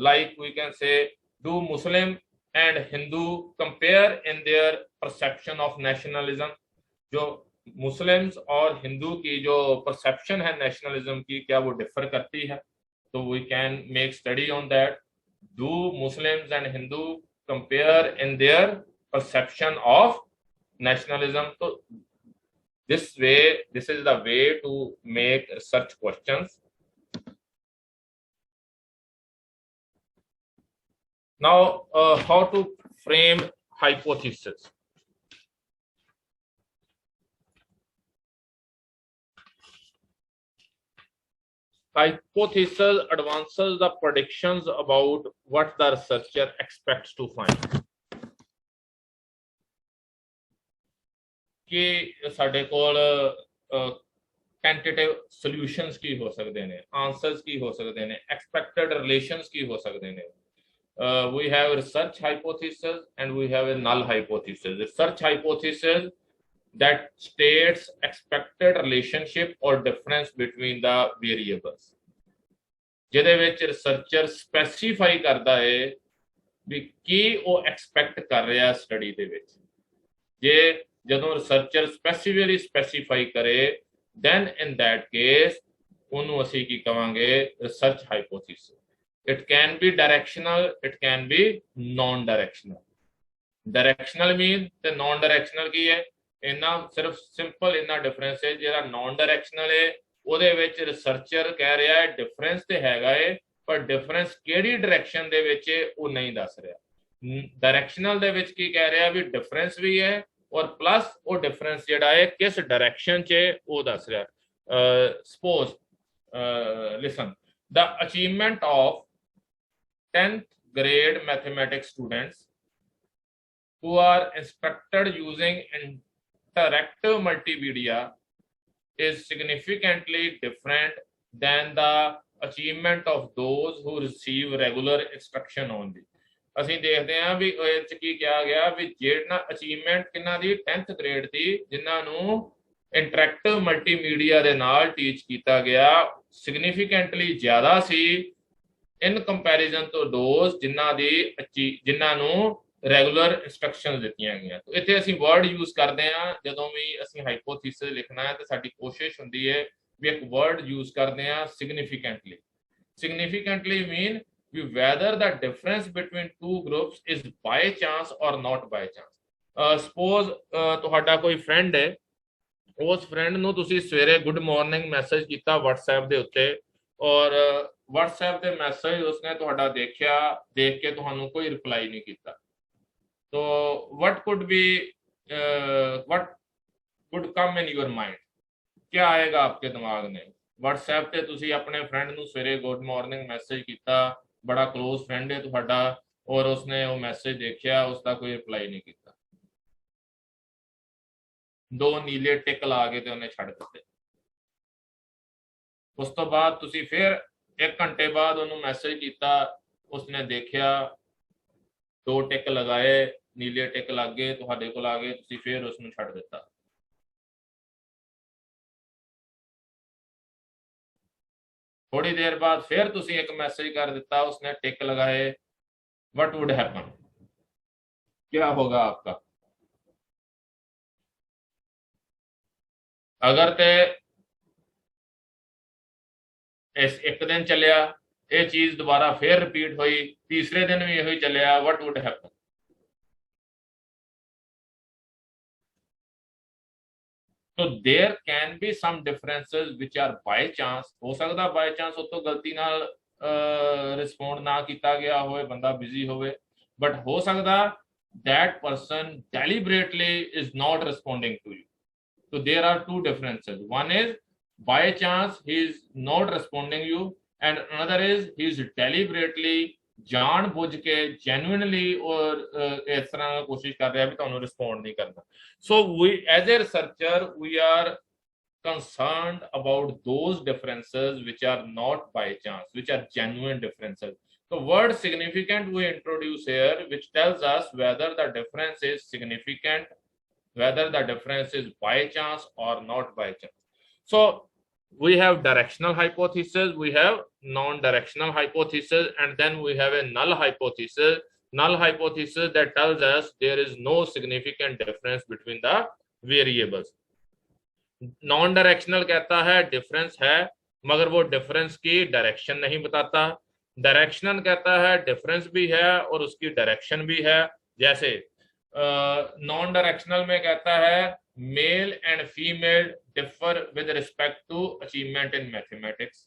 like we can say, do Muslim and Hindu compare in their perception of nationalism? जो मुस्लिम्स और हिंदू की जो परसेप्शन है नेशनलिज्म की, क्या वो डिफर करती है? तो we can make study on that. Do Muslims and Hindu compare in their perception of nationalism? तो this is the way to make such questions. Now, how to frame hypothesis? Hypothesis advances the predictions about what the researcher expects to find. कि साडे कोल tentative solutions की हो सकते ने, answers की हो सकते ने, expected relations की हो सकते ने. We have research hypothesis and we have a null hypothesis. Research hypothesis that states expected relationship or difference between the variables. ਜਿਹਦੇ ਵਿੱਚ ਰਿਸਰਚਰ ਸਪੈਸੀਫਾਈ ਕਰਦਾ ਹੈ ਵੀ ਕੀ ਉਹ ਐਕਸਪੈਕਟ ਕਰ ਰਿਹਾ ਸਟੱਡੀ ਦੇ ਵਿੱਚ. ਜੇ ਜਦੋਂ ਰਿਸਰਚਰ ਸਪੈਸੀਫਿਕਲੀ ਸਪੈਸੀਫਾਈ ਕਰੇ then in that case ਉਹਨੂੰ ਅਸੀਂ ਕੀ ਕਵਾਂਗੇ, research ਹਾਈਪੋਥੀਸਿਸ. It can be directional, it can be non-directional. Directional mean ਤੇ non-directional ਕੀ ਹੈ, ਇੰਨਾ ਸਿਰਫ ਸਿੰਪਲ ਇੰਨਾ ਡਿਫਰੈਂਸ ਹੈ. ਜਿਹੜਾ non-directional ਹੈ ਉਹਦੇ ਵਿੱਚ ਰਿਸਰਚਰ ਕਹਿ ਰਿਹਾ ਹੈ ਡਿਫਰੈਂਸ ਤੇ ਹੈਗਾ ਹੈ, ਪਰ ਡਿਫਰੈਂਸ ਕਿਹੜੀ ਡਾਇਰੈਕਸ਼ਨ ਦੇ ਵਿੱਚ ਹੈ ਉਹ ਨਹੀਂ ਦੱਸ ਰਿਹਾ. ਡਾਇਰੈਕਸ਼ਨਲ ਦੇ ਵਿੱਚ ਕੀ ਕਹਿ ਰਿਹਾ ਵੀ ਡਿਫਰੈਂਸ ਵੀ ਹੈ ਔਰ ਪਲੱਸ ਉਹ ਡਿਫਰੈਂਸ ਜਿਹੜਾ ਹੈ ਕਿਸ ਡਾਇਰੈਕਸ਼ਨ 'ਚ ਉਹ ਦੱਸ ਰਿਹਾ. Suppose ਲਿਸਨ, the achievement of 10th grade mathematics students who are instructed using interactive multimedia is significantly different than the achievement of those who receive regular instruction only. ਅਸੀਂ ਦੇਖਦੇ ਹਾਂ ਵੀ ਇਹ 'ਚ ਕੀ ਕਿਹਾ ਗਿਆ ਵੀ ਜਿਹੜਾ ਅਚੀਵਮੈਂਟ ਕਿੰਨਾ ਦੀ 10th ਗ੍ਰੇਡ ਦੀ ਜਿਨ੍ਹਾਂ ਨੂੰ ਇੰਟਰੈਕਟਿਵ ਮਲਟੀਮੀਡੀਆ ਦੇ ਨਾਲ ਟੀਚ ਕੀਤਾ ਗਿਆ ਸਿਗਨੀਫੀਕੈਂਟਲੀ ਜ਼ਿਆਦਾ ਸੀ ਇਨ ਕੰਪੈਰੀਜ਼ਨ ਟੂ ਦੋਜ਼ ਜਿਨ੍ਹਾਂ ਨੂੰ ਰੈਗੂਲਰ ਇੰਸਟਰਕਸ਼ਨ ਦਿੱਤੀਆਂ ਗਈਆਂ. ਤਾਂ ਇੱਥੇ ਅਸੀਂ ਵਰਡ ਯੂਜ਼ ਕਰਦੇ ਹਾਂ ਜਦੋਂ ਵੀ ਅਸੀਂ ਹਾਈਪੋਥੀਸਿਸ ਲਿਖਣਾ ਹੈ ਤਾਂ ਸਾਡੀ ਕੋਸ਼ਿਸ਼ ਹੁੰਦੀ ਹੈ ਵੀ ਇੱਕ ਵਰਡ ਯੂਜ਼ ਕਰਦੇ ਹਾਂ significantly. Significantly mean we whether the difference between two groups is by chance or not by chance. Suppose ਤੁਹਾਡਾ ਕੋਈ ਫਰੈਂਡ ਹੈ, ਉਸ ਫਰੈਂਡ ਨੂੰ ਤੁਸੀਂ ਸਵੇਰੇ ਗੁੱਡ ਮਾਰਨਿੰਗ ਮੈਸੇਜ ਕੀਤਾ WhatsApp ਦੇ ਉੱਤੇ ਔਰ WhatsApp ਦੇ ਮੈਸੇਜ ਉਸਨੇ ਤੁਹਾਡਾ ਦੇਖਿਆ, ਦੇਖ ਕੇ ਤੁਹਾਨੂੰ ਕੋਈ ਰਿਪਲਾਈ ਨਹੀਂ ਕੀਤਾ. तो what could come in your mind? क्या आएगा आपके दिमाग में? WhatsApp ਤੇ ਤੁਸੀਂ ਆਪਣੇ ਫਰੈਂਡ ਨੂੰ ਸਵੇਰੇ ਗੁੱਡ ਮਾਰਨਿੰਗ ਮੈਸੇਜ ਕੀਤਾ, ਬੜਾ ਕਲੋਜ਼ ਫਰੈਂਡ ਹੈ ਤੁਹਾਡਾ ਔਰ ਉਸਨੇ ਉਹ ਮੈਸੇਜ ਦੇਖਿਆ, ਉਸਦਾ ਕੋਈ ਰਿਪਲਾਈ ਨਹੀਂ ਕੀਤਾ, 2 ਨੀਲੇ ਟਿਕ ਲਾ ਕੇ ਤੇ ਉਹਨੇ ਛੱਡ ਦਿੱਤੇ. ਉਸ ਤੋਂ ਬਾਅਦ ਤੁਸੀਂ ਫਿਰ 1 ਘੰਟੇ ਬਾਅਦ ਉਹਨੂੰ ਮੈਸੇਜ ਕੀਤਾ, ਉਸਨੇ ਦੇਖਿਆ, 2 ਟਿਕ ਲਗਾਏ, ਨੀਲੇ ਟਿਕ ਲੱਗ ਗਏ, ਤੁਹਾਡੇ ਕੋਲ ਆ ਗਏ, ਤੁਸੀਂ ਫਿਰ ਉਸ ਨੂੰ ਛੱਡ ਦਿੱਤਾ. ਥੋੜੀ ਦੇਰ ਬਾਅਦ ਫਿਰ ਤੁਸੀਂ ਇੱਕ ਮੈਸੇਜ ਕਰ ਦਿੱਤਾ, ਉਸਨੇ ਟਿਕ ਲਗਾਏ. What would happen? क्या होगा आपका? अगर ते इस एक दिन चलिया, ये चीज दोबारा फिर रिपीट हुई, तीसरे दिन भी यही चलिया, what would happen? So there can be some differences which are by chance. हो सकता by chance हो तो गलती नाल रिस्पोंड ना किया गया होए, बंदा बिजी होवे, but हो सकता that person deliberately is not responding to you. So there are 2 differences. One is by chance he is not responding you, and another is he is deliberately ਜਾਣ ਬੁੱਝ ਕੇ genuinely ਔਰ ਇਸ ਤਰ੍ਹਾਂ ਕੋਸ਼ਿਸ਼ ਕਰ ਰਿਹਾ ਵੀ ਤੁਹਾਨੂੰ ਰਿਸਪੌਂਡ ਨਹੀਂ ਕਰਨਾ. So we as a researcher we are concerned about those differences which are not by chance, which are genuine differences. The word significant we introduce here, which tells us whether the difference is significant, whether the difference is by chance or not by chance. So we have directional hypothesis, we have non-directional hypothesis, and then we have a null hypothesis. Null hypothesis that tells us there is no significant difference between the variables. Non-directional कहता है difference है मगर वो difference की direction नहीं बताता. Directional कहता है डिफरेंस भी है और उसकी डायरेक्शन भी है. जैसे नॉन डायरेक्शनल में कहता है male and female differ with respect to achievement in mathematics.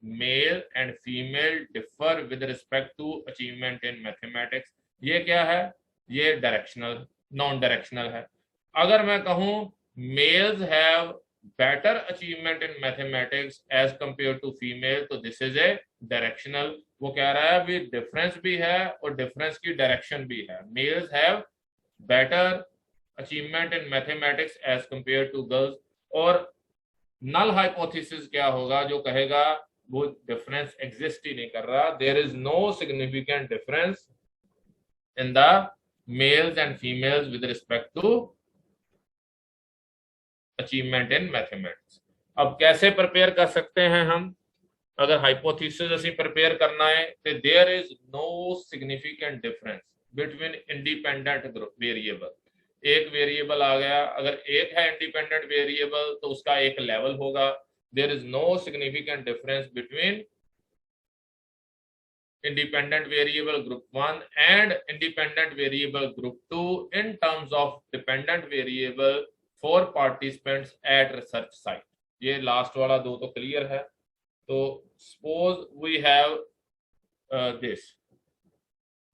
Male and female differ with respect to achievement in mathematics. ये क्या है? ये डायरेक्शनल, नॉन डायरेक्शनल है। अगर मैं कहूं males have better achievement in mathematics as compare to female, तो this is a directional. वो कह रहा है अभी डिफरेंस भी है और डिफरेंस की डायरेक्शन भी है। Males have better achievement in mathematics as compare to girls. और नल हाइपोथेसिस क्या होगा? जो कहेगा वो डिफरेंस एग्जिस्ट ही नहीं कर रहा, there is no significant difference in the males and females with respect to achievement in mathematics. अब कैसे प्रिपेयर कर सकते हैं हम? अगर हाइपोथेसिस ਅਸੀਂ प्रिपेयर करना है तो there is no significant difference between independent variable. एक वेरिएबल आ गया, अगर एक है इंडिपेंडेंट वेरिएबल तो उसका एक लेवल होगा। There is no significant difference between independent variable group 1 and independent variable group 2 in terms of dependent variable for participants at research site। ये लास्ट वाला दो तो क्लियर है। तो suppose we have this,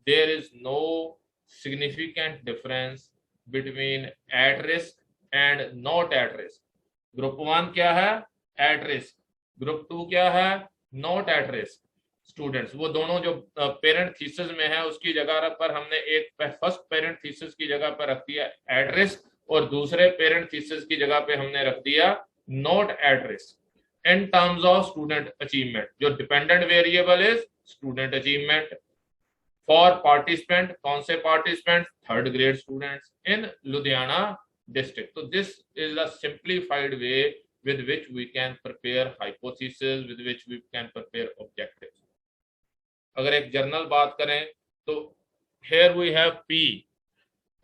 there is no significant difference between at risk and not at risk। Group 1 क्या है? at risk। Group 2 क्या है? not at risk। स्टूडेंट्स वो दोनों जो पेरेंट थीसिस में है उसकी जगह पर हमने एक फर्स्ट पेरेंट थीसिस की जगह पर रख दिया एट रिस्क और दूसरे पेरेंट थीसिस की जगह पे हमने रख दिया not at risk. In terms of student achievement, जो dependent variable is student achievement. For participant, कौन से participant? Third grade students in Ludhiana district. तो this is the simplified way with which we can prepare hypothesis, with which we can prepare objectives। अगर एक journal बात करें तो here we have P।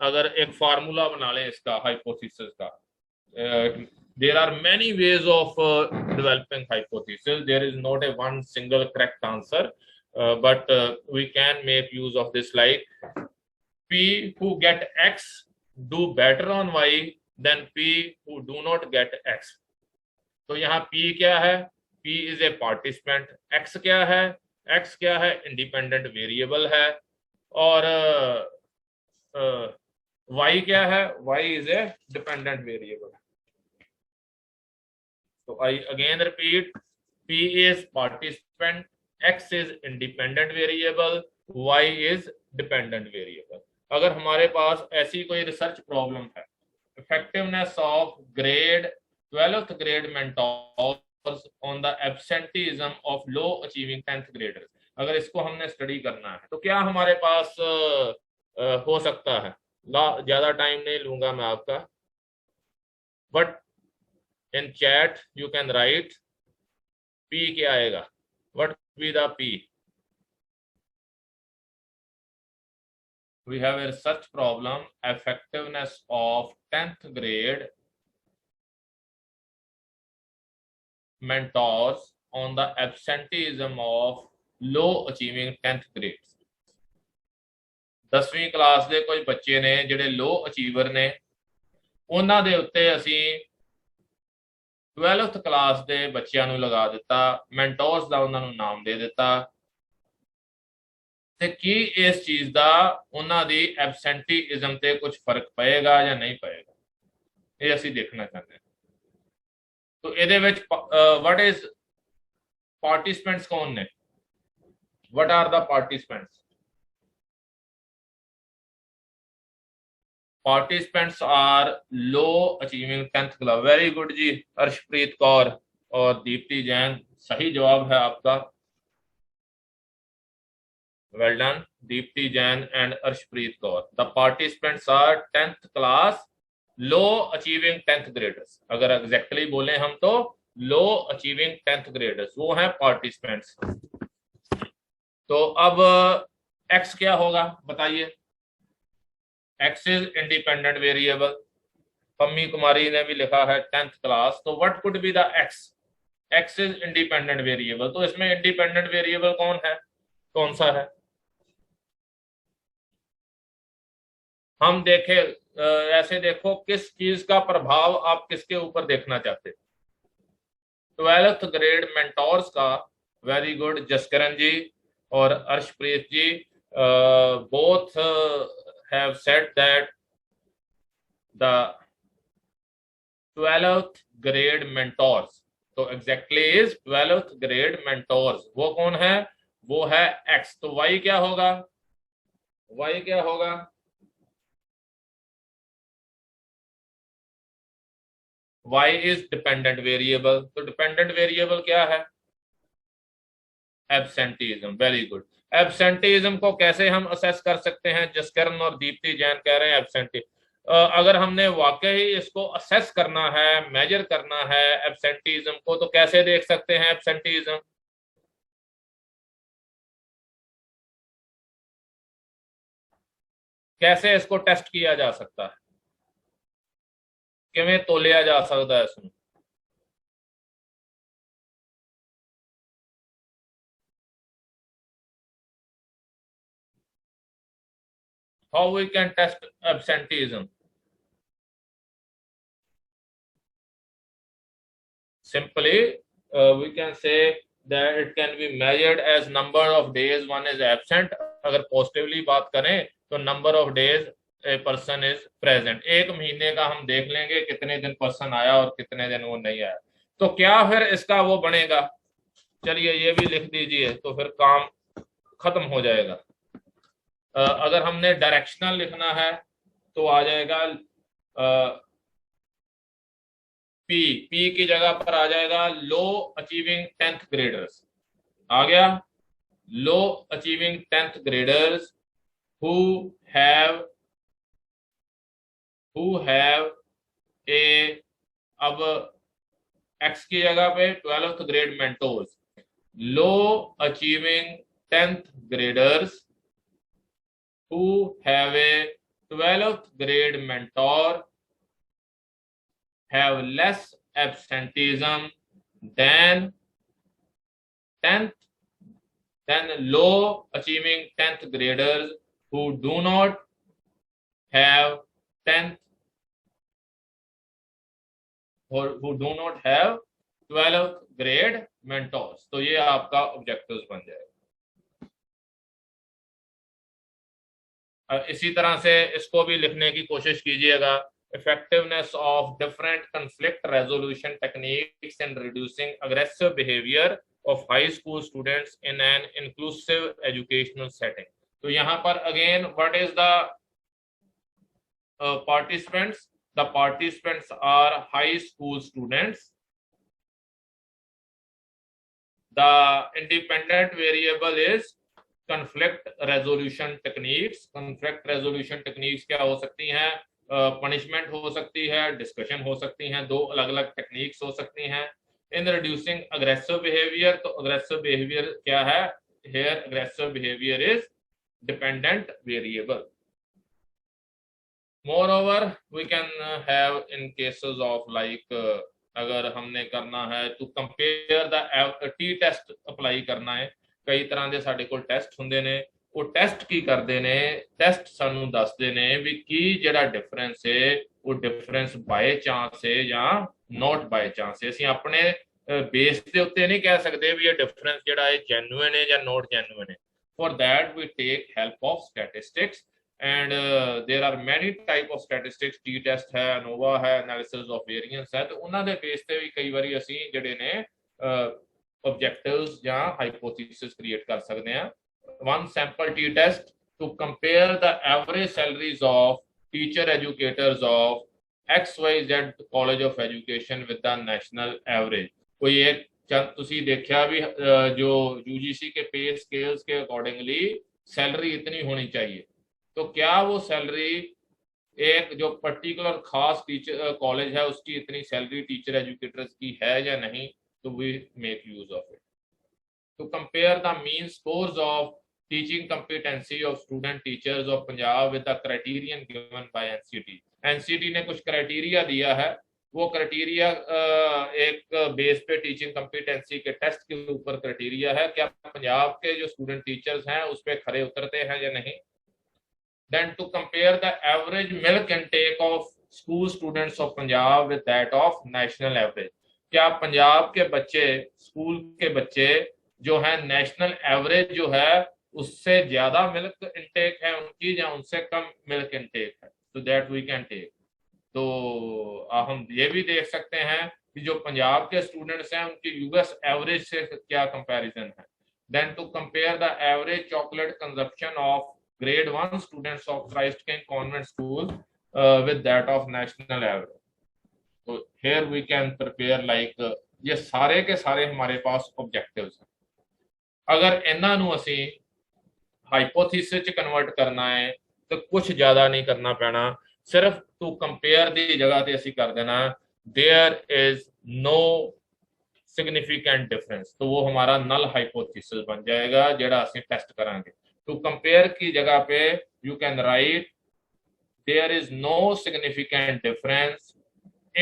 अगर एक फार्मूला बना लें इसका हाइपोथेसिस का, there are many ways of developing hypothesis, there is not a one single correct answer, but we can make use of this like P who get X do better on Y than P who do not get X। तो यहाँ P क्या है? P is a participant। X क्या है? X क्या है? Independent variable है। और Y क्या है? Y is a dependent variable। तो I again repeat, P is participant, X is independent variable, Y is dependent variable। अगर हमारे पास ऐसी कोई रिसर्च प्रॉब्लम है, effectiveness of grade 12th grade mentors on the absenteeism of low achieving 10th graders, अगर इसको हमने study करना है तो क्या हमारे पास हो सकता है? ज्यादा टाइम नहीं लूंगा मैं आपका, but in chat you can right P क्या आएगा? What be the P? we have a research problem, effectiveness of 10th grade mentors on the absenteeism of low achieving 10th grades। 10वीं क्लास ਦੇ ਕੁਝ ਬੱਚੇ ਨੇ ਜਿਹੜੇ ਲੋ ਅਚੀਵਰ ਨੇ, ਉਹਨਾਂ ਦੇ ਉੱਤੇ ਅਸੀਂ 12th ਕਲਾਸ ਦੇ ਬੱਚਿਆਂ ਨੂੰ ਲਗਾ ਦਿੱਤਾ, ਮੈਂਟੋਰਸ ਦਾ ਉਹਨਾਂ ਨੂੰ ਨਾਮ ਦੇ ਦਿੱਤਾ। ਤੇ ਕੀ ਇਸ ਚੀਜ਼ ਦਾ ਉਹਨਾਂ ਦੀ ਐਬਸੈਂਟੀਇਜ਼ਮ ਤੇ ਕੁਝ ਫਰਕ ਪਏਗਾ ਜਾਂ ਨਹੀਂ ਪਏਗਾ, ਇਹ ਅਸੀਂ ਦੇਖਣਾ ਚਾਹੁੰਦੇ ਹਾਂ। तो ਇਹਦੇ ਵਿੱਚ व्हाट इज पार्टिसिपेंट्स कौन ने? What are the participants? Participants are low achieving 10th class. Very good ji, Arshpreet Kaur और दीप्ति जैन, सही जवाब है आपका। Well done Deepti Jain and Arshpreet Kaur. The participants are 10th class low achieving 10th graders. अगर एग्जैक्टली बोले हम तो लो अचीविंग 10th ग्रेडर्स वो हैं पार्टिसिपेंट्स। तो अब X क्या होगा बताइए? X is independent variable. Pammi Kumari ने भी लिखा है 10th क्लास, तो what could be the X? X is independent variable. तो इसमें इंडिपेंडेंट वेरिएबल कौन है, कौन सा है? हम देखे ऐसे देखो किस चीज का प्रभाव आप किसके ऊपर देखना चाहते? 12th ग्रेड मेंटोर्स का वेरी गुड। जसकरण जी और अर्शप्रीत जी both have said that the 12th grade mentors, तो exactly is 12th grade mentors, वो कौन है? वो है x। तो y क्या होगा? y क्या होगा? y is dependent variable. तो डिपेंडेंट वेरिएबल क्या है? एब्सेंटीज्म। Very good. एब्सेंटीज्म को कैसे हम असेस कर सकते हैं? जसकरण और दीप्ति जैन कह रहे हैं एब्सेंटी। अगर हमने वाकई इसको असेस करना है, मेजर करना है एब्सेंटीज्म को, तो कैसे देख सकते हैं एब्सेंटीज्म? कैसे इसको टेस्ट किया जा सकता है? किवें तोलिया जा सकता है इसमें? How we can test absenteeism? Simply, we can say that it can be measured as number of days one is absent. अगर पॉजिटिवली बात करें तो number of days a person is present. एक महीने का हम देख लेंगे कितने दिन पर्सन आया और कितने दिन वो नहीं आया। तो क्या फिर इसका वो बनेगा? चलिए ये भी लिख दीजिए, तो फिर काम खत्म हो जाएगा। अगर हमने डायरेक्शनल लिखना है तो आ जाएगा पी की जगह पर आ जाएगा लो अचीविंग 10th ग्रेडर्स। आ गया? Low achieving 10th graders who have a, अब एक्स की जगह पे 12th grade mentors. Low achieving 10th graders who have a 12th grade mentor have less absenteeism than 10th than low achieving 10th graders who do not have 10th or who do not have 12th grade mentors। तो ये आपका objectives बन जाएगा। इसी तरह से इसको भी लिखने की कोशिश कीजिएगा। effectiveness of different conflict resolution techniques in reducing aggressive behavior of high school students in an inclusive educational setting। तो यहाँ पर again what is the participants? The participants are high school students। The independent variable is conflict resolution techniques। conflict resolution techniques क्या हो सकती हैं? Punishment हो सकती है, डिस्कशन हो सकती हैं, दो अलग अलग टेक्निक्स हो सकती हैं। इन रिड्यूसिंग अग्रेसिव बिहेवियर, तो अग्रेसिव बिहेवियर क्या है? Here aggressive behaviour is dependent variable. Moreover we can have in cases of like अगर हमने करना है तो compare the T test apply करना है। कई तरह के साडे कोल टेस्ट हुंदे ने, वो टेस्ट की करते ने? टेस्ट सानू दसदे ने भी की जिहड़ा डिफरेंस है वो डिफरेंस बाय चांस है या नॉट बाय चांस है। असीं अपने बेस के उत्ते नहीं कह सकते भी ये डिफरेंस जिहड़ा है जेन्युइन है या नॉट जेन्युइन है। For that we take help of statistics and there are many type of statistics. T test है, अनोवा है, एनालिसिस ऑफ वेरिएंस है। तो उन्हां दे बेस ते भी कई बारी असीं जिहड़े ने ऑब्जेक्टिव्स या हाइपोथेसिस क्रिएट कर सकते हैं। One sample T test to compare the average salaries of teacher educators of XYZ College of Education with the national average। कोई एक चंद तुसी देखा भी जो यूजीसी के पे स्केल्स के अकॉर्डिंगली सैलरी इतनी होनी चाहिए, तो क्या वो सैलरी एक जो पर्टिकुलर खास टीचर कॉलेज है उसकी इतनी सैलरी टीचर एजुकेटर्स की है या नहीं? तो we make use of it to compare the mean scores of teaching competency of student teachers of Punjab with the criterion given by NCT। NCT ने कुछ क्राइटेरिया दिया है, वो क्राइटेरिया एक बेस पे टीचिंग कम्पिटेंसी के टेस्ट के ऊपर क्राइटेरिया है, क्या पंजाब के जो स्टूडेंट टीचर्स हैं उस पर खरे उतरते हैं या नहीं। Then to compare the average milk intake of school students of Punjab with that of national average। क्या पंजाब के बच्चे, स्कूल के बच्चे जो है नेशनल एवरेज जो है उससे ज्यादा मिल्क इनटेक है उनकी या उनसे कम मिल्क इनटेक है, तो दैट वी कैन टेक। तो हम ये भी देख सकते हैं कि जो पंजाब के स्टूडेंट्स हैं उनकी यूएस एवरेज से क्या कंपैरिजन है। Then to compare the average chocolate consumption of grade 1 students of Christ King Convent school with that of national average. तो here we can prepare like ये सारे के सारे हमारे पास ऑब्जेक्टिव्स हैं। अगर इन्हां ਨੂੰ ਅਸੀਂ ਹਾਈਪੋਥੀਸਿਸ ਚ ਕਨਵਰਟ ਕਰਨਾ ਹੈ तो कुछ ज्यादा नहीं करना पैना, सिर्फ टू कंपेयर की जगह ते ਅਸੀਂ कर देना there is no significant difference, तो वो हमारा नल हाइपोथेसिस बन जाएगा जेड़ा ਅਸੀਂ टेस्ट करांगे। टू कंपेयर की जगह पे you can write there is no significant difference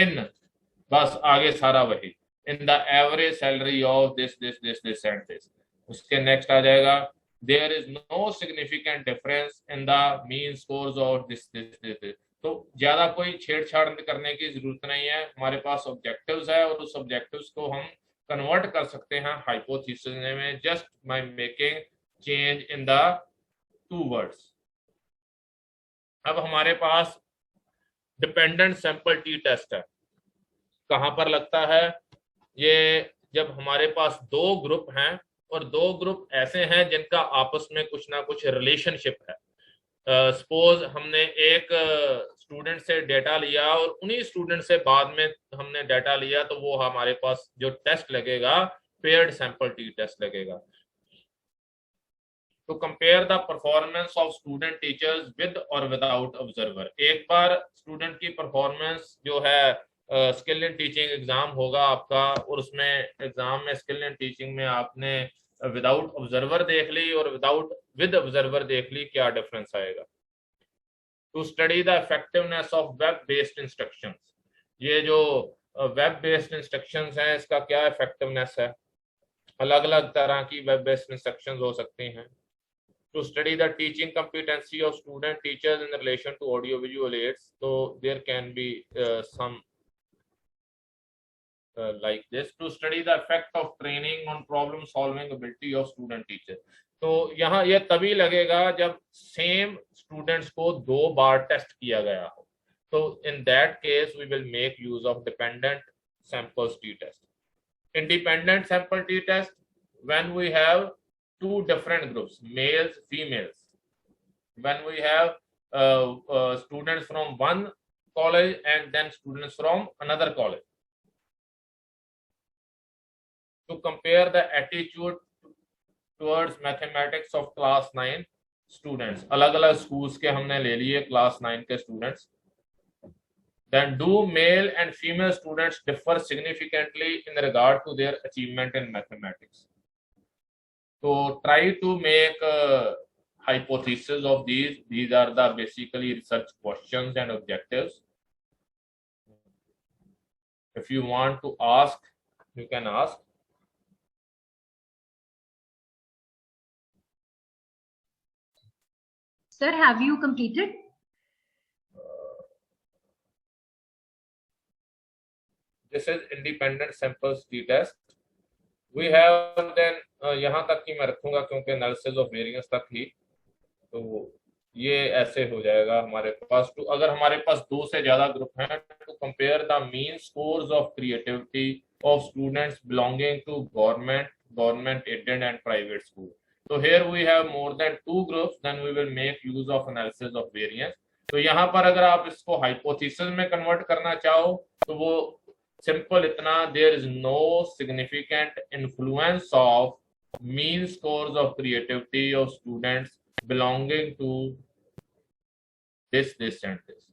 in, बस आगे सारा वही, in the average salary of this this this this and this. उसके नेक्स्ट आ जाएगा there is no significant difference in the mean scores of this। तो ज्यादा कोई छेड़छाड़ करने की जरूरत नहीं है, हमारे पास ऑब्जेक्टिव्स है और उस ऑब्जेक्टिव्स को हम कन्वर्ट कर सकते हैं हाइपोथेसिस में just by making change in the two words. अब हमारे पास डिपेंडेंट सैंपल टी टेस्ट है, कहां पर लगता है ये, जब हमारे पास दो ग्रुप हैं और दो ग्रुप ऐसे हैं जिनका आपस में कुछ ना कुछ रिलेशनशिप है। सपोज हमने एक स्टूडेंट से डेटा लिया और उन्हीं स्टूडेंट से बाद में हमने डेटा लिया, तो वो हमारे पास जो टेस्ट लगेगा पेयर्ड सैंपल टी टेस्ट लगेगा। To compare the performance of student teachers with और विदाउट ऑब्जर्वर। एक बार स्टूडेंट की परफॉर्मेंस जो है स्किल इन टीचिंग एग्जाम होगा आपका, और उसमें एग्जाम में स्किल इन टीचिंग में आपने विदाउट ऑब्जर्वर देख ली और विद ऑब्जर्वर देख ली, क्या डिफरेंस आएगा। To study the effectiveness of web based instructions. ये जो वेब बेस्ड इंस्ट्रक्शंस हैं इसका क्या इफेक्टिवनेस है, अलग अलग तरह की वेब बेस्ड इंस्ट्रक्शंस हो सकती हैं। To study the teaching competency of student teachers in relation to audio visual aids, so there can be some like this। to study the effect of training on problem solving ability of student teacher। तो यहाँ ये तभी लगेगा जब same students को दो बार test किया गया हो, तो in that case we will make use of dependent samples t test. Independent sample T test when we have two different groups, males, females, when we have students from one college and then students from another college, to compare the attitude towards mathematics of class 9 students। अलग अलग schools के हमने ले लिए class 9 के students। then do male and female students differ significantly in regard to their achievement in mathematics। So try to make hypothesis of these. These are the basically research questions and objectives. If you want to ask, you can ask. Sir, have you completed? This is independent samples t-test. We have then यहाँ तक ही मैं रखूंगा क्योंकि analysis of variance तक ही, तो ये ऐसे हो जाएगा हमारे पास। तो अगर हमारे पास दो से ज्यादा ग्रुप हैं, to compare the mean scores of creativity of students belonging to government aided and private school. तो here we have more than two groups, then we will make use of analysis of variance. तो यहाँ पर अगर आप इसको hypothesis में convert करना चाहो तो वो सिंपल इतना, there is no significant influence of mean scores of creativity of students belonging to this and this।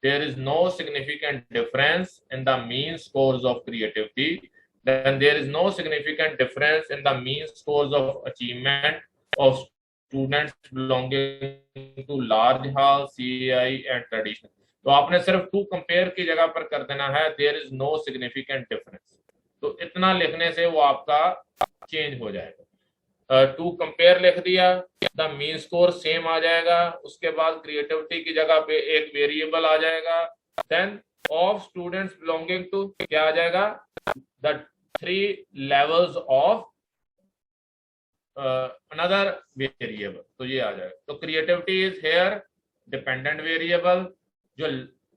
there is no significant difference in the mean scores of creativity, then there is no significant difference in the mean scores of achievement of students belonging to large hall, CAI and traditional। तो आपने सिर्फ to compare की जगह पर कर देना है there is no significant difference, तो इतना लिखने से वो आपका चेंज हो जाएगा। टू कंपेयर लिख दिया, द मीन स्कोर सेम आ जाएगा, उसके बाद क्रिएटिविटी की जगह पे एक वेरिएबल आ जाएगा, then of students belonging to क्या आ जाएगा, the 3 levels of another variable, तो ये आ जाएगा। तो creativity is here dependent variable, जो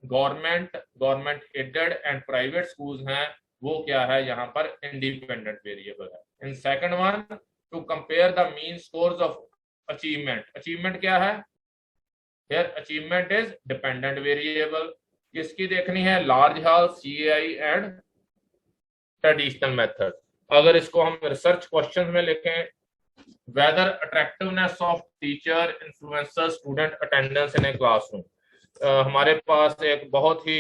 government aided and private schools हैं वो क्या है यहाँ पर इंडिपेंडेंट वेरिएबल है। In second one, to compare the mean scores of achievement, achievement क्या है here, achievement is dependent variable. किसकी देखनी है, large hall, CI and traditional method. अगर इसको हम रिसर्च क्वेश्चन में लिखें, whether attractiveness of teacher influences student attendance in a classroom, हमारे पास एक बहुत ही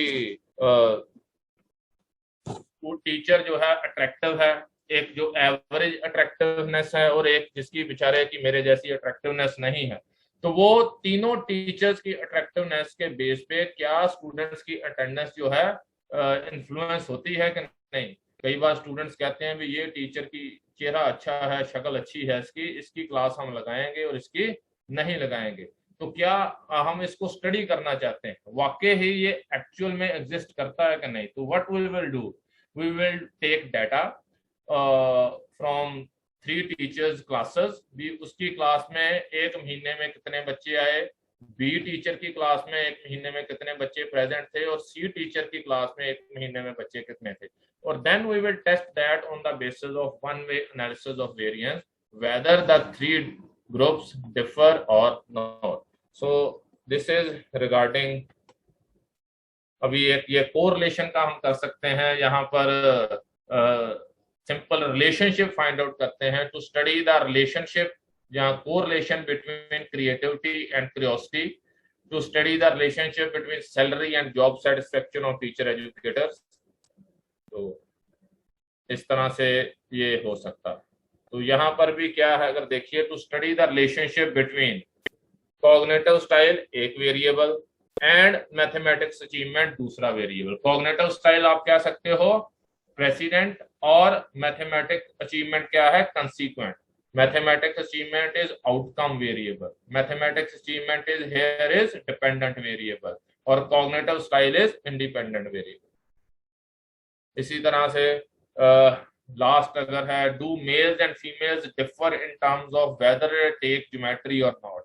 टीचर जो है अट्रैक्टिव है, एक जो एवरेज अट्रैक्टिवनेस है और एक जिसकी बेचारे की मेरे जैसी अट्रैक्टिवनेस नहीं है। तो वो तीनों टीचर्स की अट्रैक्टिवनेस के बेस पे क्या स्टूडेंट्स की अटेंडेंस जो है इन्फ्लुएंस होती है कि नहीं। कई बार स्टूडेंट्स कहते हैं भी ये टीचर की चेहरा अच्छा है, शक्ल अच्छी है इसकी, इसकी क्लास हम लगाएंगे और इसकी नहीं लगाएंगे। तो क्या हम इसको स्टडी करना चाहते हैं, वाकई ही ये एक्चुअल में एग्जिस्ट करता है कि नहीं। तो what we will do, we will take data from 3 teachers classes, भी उसकी क्लास में एक महीने में कितने बच्चे आए, बी टीचर की क्लास में एक महीने में कितने बच्चे प्रेजेंट थे और सी टीचर की क्लास में एक महीने में बच्चे कितने थे। और then we will test that on the basis of one-way analysis of variance whether the 3 groups differ or not. So this is regarding, अभी एक ये कोरिलेशन का हम कर सकते हैं, यहाँ पर सिंपल रिलेशनशिप फाइंड आउट करते हैं। टू स्टडी द रिलेशनशिप, जहाँ correlation between creativity and curiosity, to study the relationship between salary and job satisfaction of teacher educators. तो इस तरह से ये हो सकता है। तो यहाँ पर भी क्या है, अगर देखिए, to study the relationship between cognitive style एक वेरिएबल एंड मैथमेटिक्स अचीवमेंट दूसरा वेरिएबल। कॉग्निटिव स्टाइल आप कह सकते हो प्रेसिडेंट और मैथमेटिक्स अचीवमेंट क्या है, consequent. Mathematics achievement is outcome variable, mathematics achievement is here is dependent variable और cognitive style is independent variable. इसी तरह से लास्ट अगर है, do males and females differ in terms of whether take geometry or not.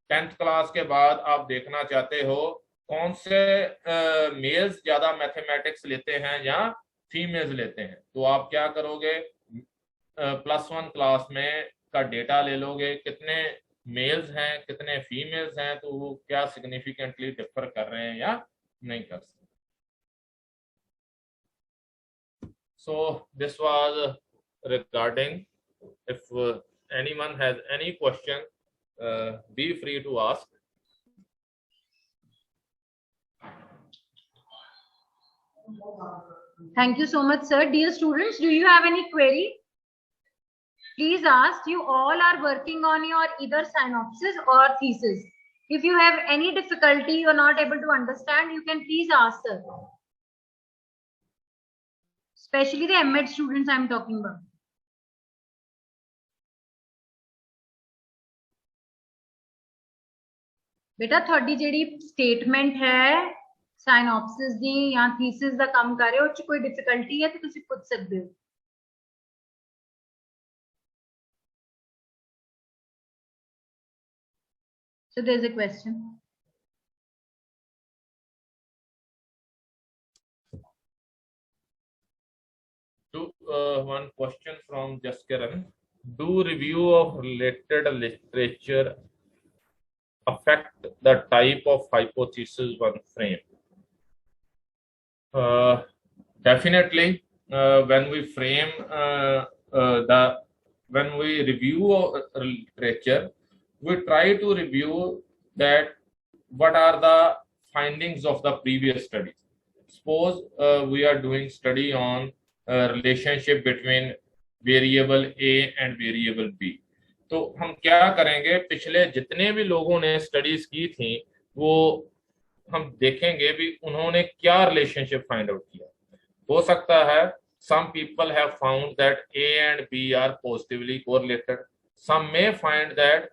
10th class के बाद आप देखना चाहते हो कौन से मेल्स ज्यादा मैथमेटिक्स लेते हैं या फीमेल्स लेते हैं। तो आप क्या करोगे, +1 क्लास में का डेटा ले लोगे, कितने मेल्स हैं कितने फीमेल्स हैं, तो वो क्या सिग्निफिकेंटली डिफर कर रहे हैं या नहीं कर सकते। So this was regarding, if anyone has any question, be free to ask. Thank you so much, sir. Dear students, do you have any query? Please ask. You all are working on your either synopsis or thesis. If you have any difficulty, you are not able to understand, you can please ask, sir. Especially the M.Ed students I'm talking about. बेटा थोड़ी JD statement है synopsis दी या thesis दा काम कर रहे हो, च कोई डिफिकल्टी है तो तुसी पूछ सकते हो। So there is a question. One question from Jaskiran. Do review of related literature affect the type of hypothesis one frame? Definitely, when we frame when we review literature, we try to review that what are the findings of the previous studies. Suppose we are doing study on relationship between variable A and variable B. तो हम क्या करेंगे, पिछले जितने भी लोगों ने studies की थी वो हम देखेंगे भी उन्होंने क्या रिलेशनशिप फाइंड आउट किया। हो सकता है some people have found that A and B are positively correlated, some may find that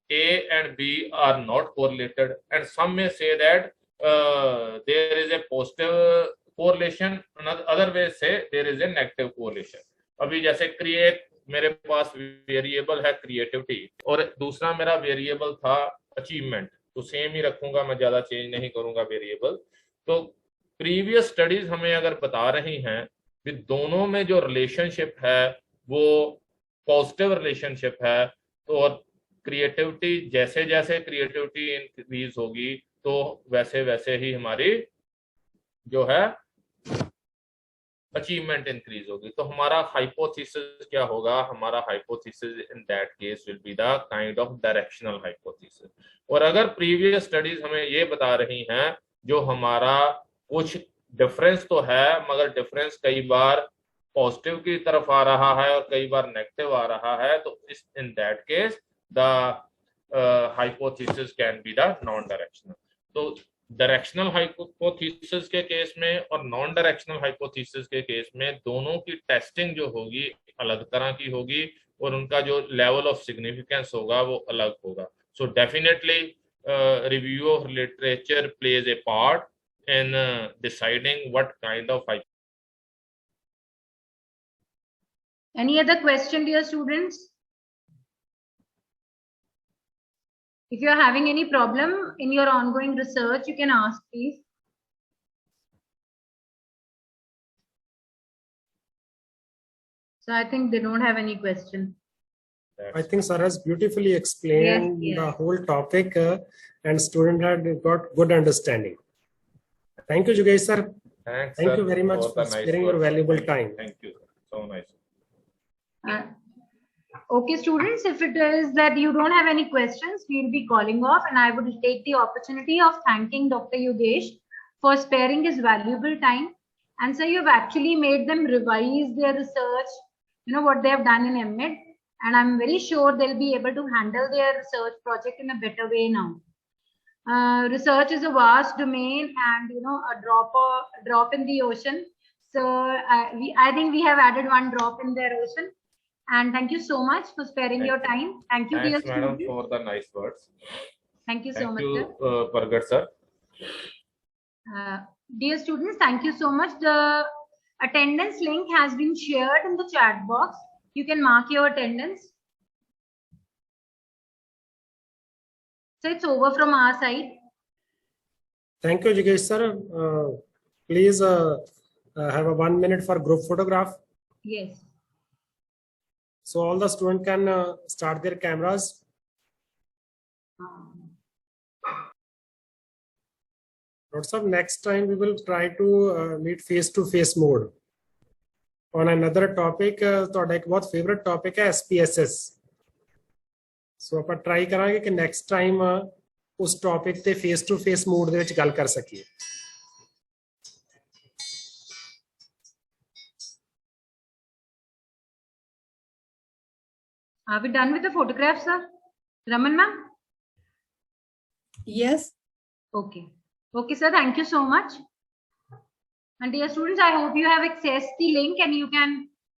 A and B are not correlated, and some may say that there is a positive correlation, other way say there is a negative correlation. अभी जैसे create मेरे पास variable है creativity और दूसरा मेरा variable था achievement, तो same ही रखूंगा, मैं ज्यादा चेंज नहीं करूंगा वेरिएबल। तो प्रीवियस स्टडीज हमें अगर बता रही हैं कि दोनों में जो रिलेशनशिप है वो पॉजिटिव रिलेशनशिप है, तो और क्रिएटिविटी जैसे जैसे क्रिएटिविटी इंक्रीज होगी तो वैसे वैसे ही हमारी जो है अचीवमेंट इंक्रीज होगी। तो हमारा हाइपोथेसिस क्या होगा? हमारा hypothesis in that case will be the kind of directional hypothesis. और अगर प्रीवियस स्टडीज हमें ये बता रही हैं जो हमारा कुछ डिफरेंस तो है मगर डिफरेंस कई बार पॉजिटिव की तरफ आ रहा है और कई बार नेगेटिव आ रहा है, तो इस इन that case the hypothesis can be the non directional. तो डायरेक्शनल हाइपोथेसिस के केस में और नॉन डायरेक्शनल हाइपोथेसिस के केस में दोनों की टेस्टिंग जो होगी अलग तरह की होगी और उनका जो लेवल ऑफ सिग्निफिकेंस होगा वो अलग होगा। So definitely review of literature plays a part in deciding what kind of Any other question, dear students? If you are having any problem in your ongoing research, you can ask, please. So I think they don't have any question. I think sir has beautifully explained Yes. the whole topic and student had got good understanding. Thank you, Yogesh sir. Thanks, Thank sir, you very much for nice sparing your words. valuable time. Thank you. So nice. Okay, students, if it is that you don't have any questions, we will be calling off, and I would take the opportunity of thanking Dr. Yogesh for sparing his valuable time. And so you've actually made them revise their research, you know, what they have done in M.Ed. And I'm very sure they'll be able to handle their research project in a better way now. Research is a vast domain and, you know, a drop in the ocean. So I think we have added one drop in their ocean. And thank you so much for sparing your time. Thank you, dear Thanks, madam, students. for the nice words. Thank you so much, Thank sir. you, Pargat sir. Dear students, thank you so much. The attendance link has been shared in the chat box. You can mark your attendance. So it's over from our side. Thank you, Yogesh sir. Please have a 1 minute for group photograph. Yes. So all the students can start their cameras. Notes of next time we will try to meet face-to-face mode on another topic. ਤੁਹਾਡਾ ਇੱਕ ਬਹੁਤ favorite topic है SPSS. So ਆਪਾਂ try ਕਰਾਂਗੇ ਕਿ next time ਉਸ topic ਤੇ face-to-face mode ਦੇ ਵਿੱਚ ਗੱਲ ਕਰ ਸਕੀਏ. Are we done with the photographs, sir? Raman ma'am? Yes. Okay. Okay, sir. Thank you so much. And dear students, I hope you have accessed the link and you can,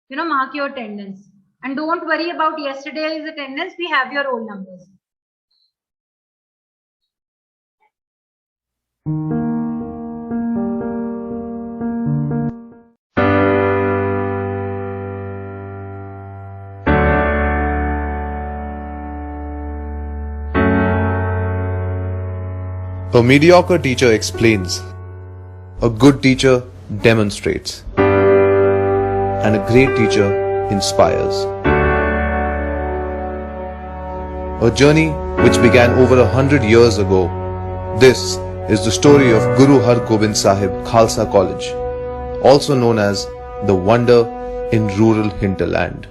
you know, mark your attendance. And don't worry about yesterday's attendance. We have your roll numbers. A mediocre teacher explains, a good teacher demonstrates, and a great teacher inspires. A journey which began over 100 years ago. This is the story of Guru Har Gobind Sahib Khalsa College, also known as the Wonder in Rural Hinterland.